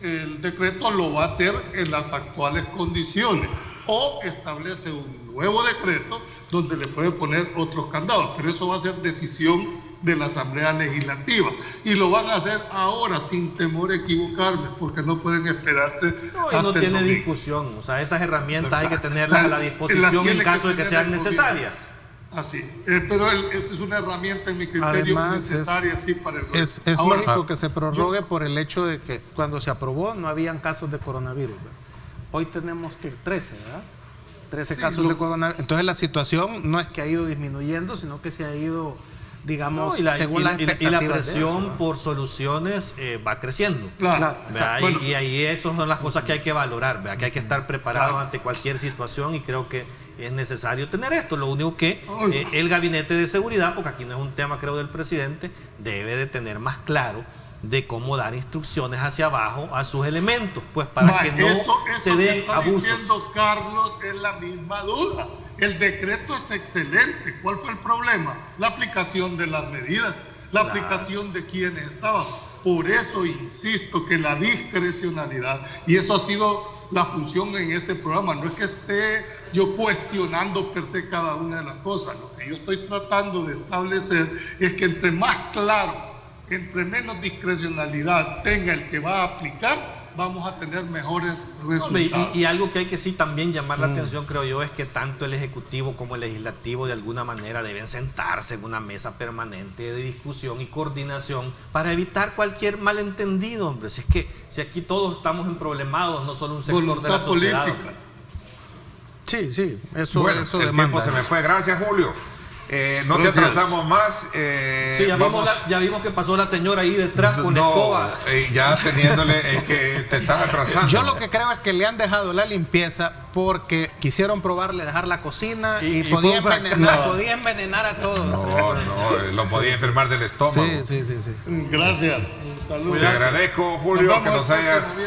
el decreto, lo va a hacer en las actuales condiciones, o establece un nuevo decreto donde le puede poner otros candados, pero eso va a ser decisión de la Asamblea Legislativa, y lo van a hacer ahora sin temor a equivocarme, porque no pueden esperarse hasta no el tiene domingo. discusión, o sea, esas herramientas hay que tenerlas a la disposición en caso de que sean necesarias. Así, pero esa es una herramienta en mi criterio Además, necesaria sí para el es lógico que se prorrogue por el hecho de que cuando se aprobó no habían casos de coronavirus, ¿verdad? Hoy tenemos que 13, ¿verdad? 13 casos de coronavirus. Entonces la situación no es que ha ido disminuyendo, sino que se ha ido, digamos, según las expectativas. Y la presión por soluciones va creciendo. Claro. Bueno. Y ahí esas son las cosas que hay que valorar, ¿verdad? Que hay que estar preparado ante cualquier situación, y creo que es necesario tener esto. Lo único que el gabinete de seguridad, porque aquí no es un tema creo del presidente, debe de tener más claro de cómo dar instrucciones hacia abajo a sus elementos, pues para que no se den abusos. Diciendo Carlos es la misma duda. El decreto es excelente. ¿Cuál fue el problema? La aplicación de las medidas, la aplicación de quienes estaban. Por eso insisto que la discrecionalidad, y eso ha sido la función en este programa, no es que esté yo cuestionando per se cada una de las cosas. Lo que yo estoy tratando de establecer es que entre más claro, entre menos discrecionalidad tenga el que va a aplicar, vamos a tener mejores resultados. Y algo que hay que sí también llamar la atención, creo yo, es que tanto el Ejecutivo como el Legislativo de alguna manera deben sentarse en una mesa permanente de discusión y coordinación para evitar cualquier malentendido, hombre. Si es que si aquí todos estamos emproblemados, no solo un sector voluntad de la sociedad. política. Sí, eso, Bueno, eso el demanda. tiempo se me fue. Gracias, Julio. No te atrasamos más. Sí, ya vimos que pasó la señora ahí detrás con escoba. Ya teniendo que te estás atrasando. Yo lo que creo es que le han dejado la limpieza porque quisieron probarle dejar la cocina y podía envenenar a todos. No, lo podía enfermar del estómago. Sí. Gracias. Saludos. Te agradezco, Julio, que nos hayas.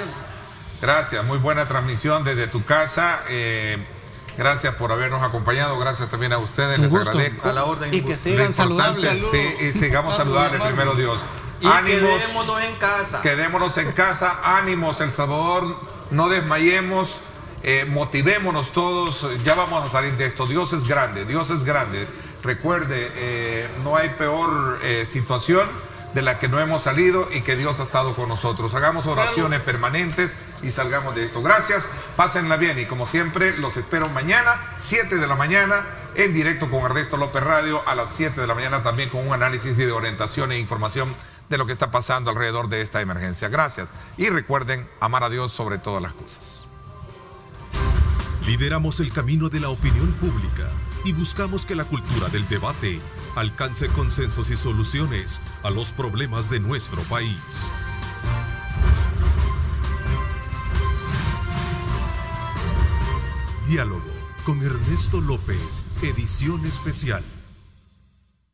Gracias, muy buena transmisión desde tu casa. Gracias por habernos acompañado, gracias también a ustedes, les agradezco. A la orden. Y que sigan saludables. Sí, y sigamos saludables, primero Dios. Y ánimos, quedémonos en casa. Quedémonos en casa, ánimos, El Salvador, no desmayemos, motivémonos todos, ya vamos a salir de esto. Dios es grande, Dios es grande. Recuerde, no hay peor situación de la que no hemos salido y que Dios ha estado con nosotros. Hagamos oraciones permanentes y salgamos de esto. Gracias, pásenla bien y como siempre los espero mañana, 7 de la mañana, en directo con Ernesto López Radio, a las 7 de la mañana también con un análisis de orientación e información de lo que está pasando alrededor de esta emergencia. Gracias y recuerden amar a Dios sobre todas las cosas. Lideramos el camino de la opinión pública y buscamos que la cultura del debate alcance consensos y soluciones a los problemas de nuestro país. Diálogo con Ernesto López, edición especial.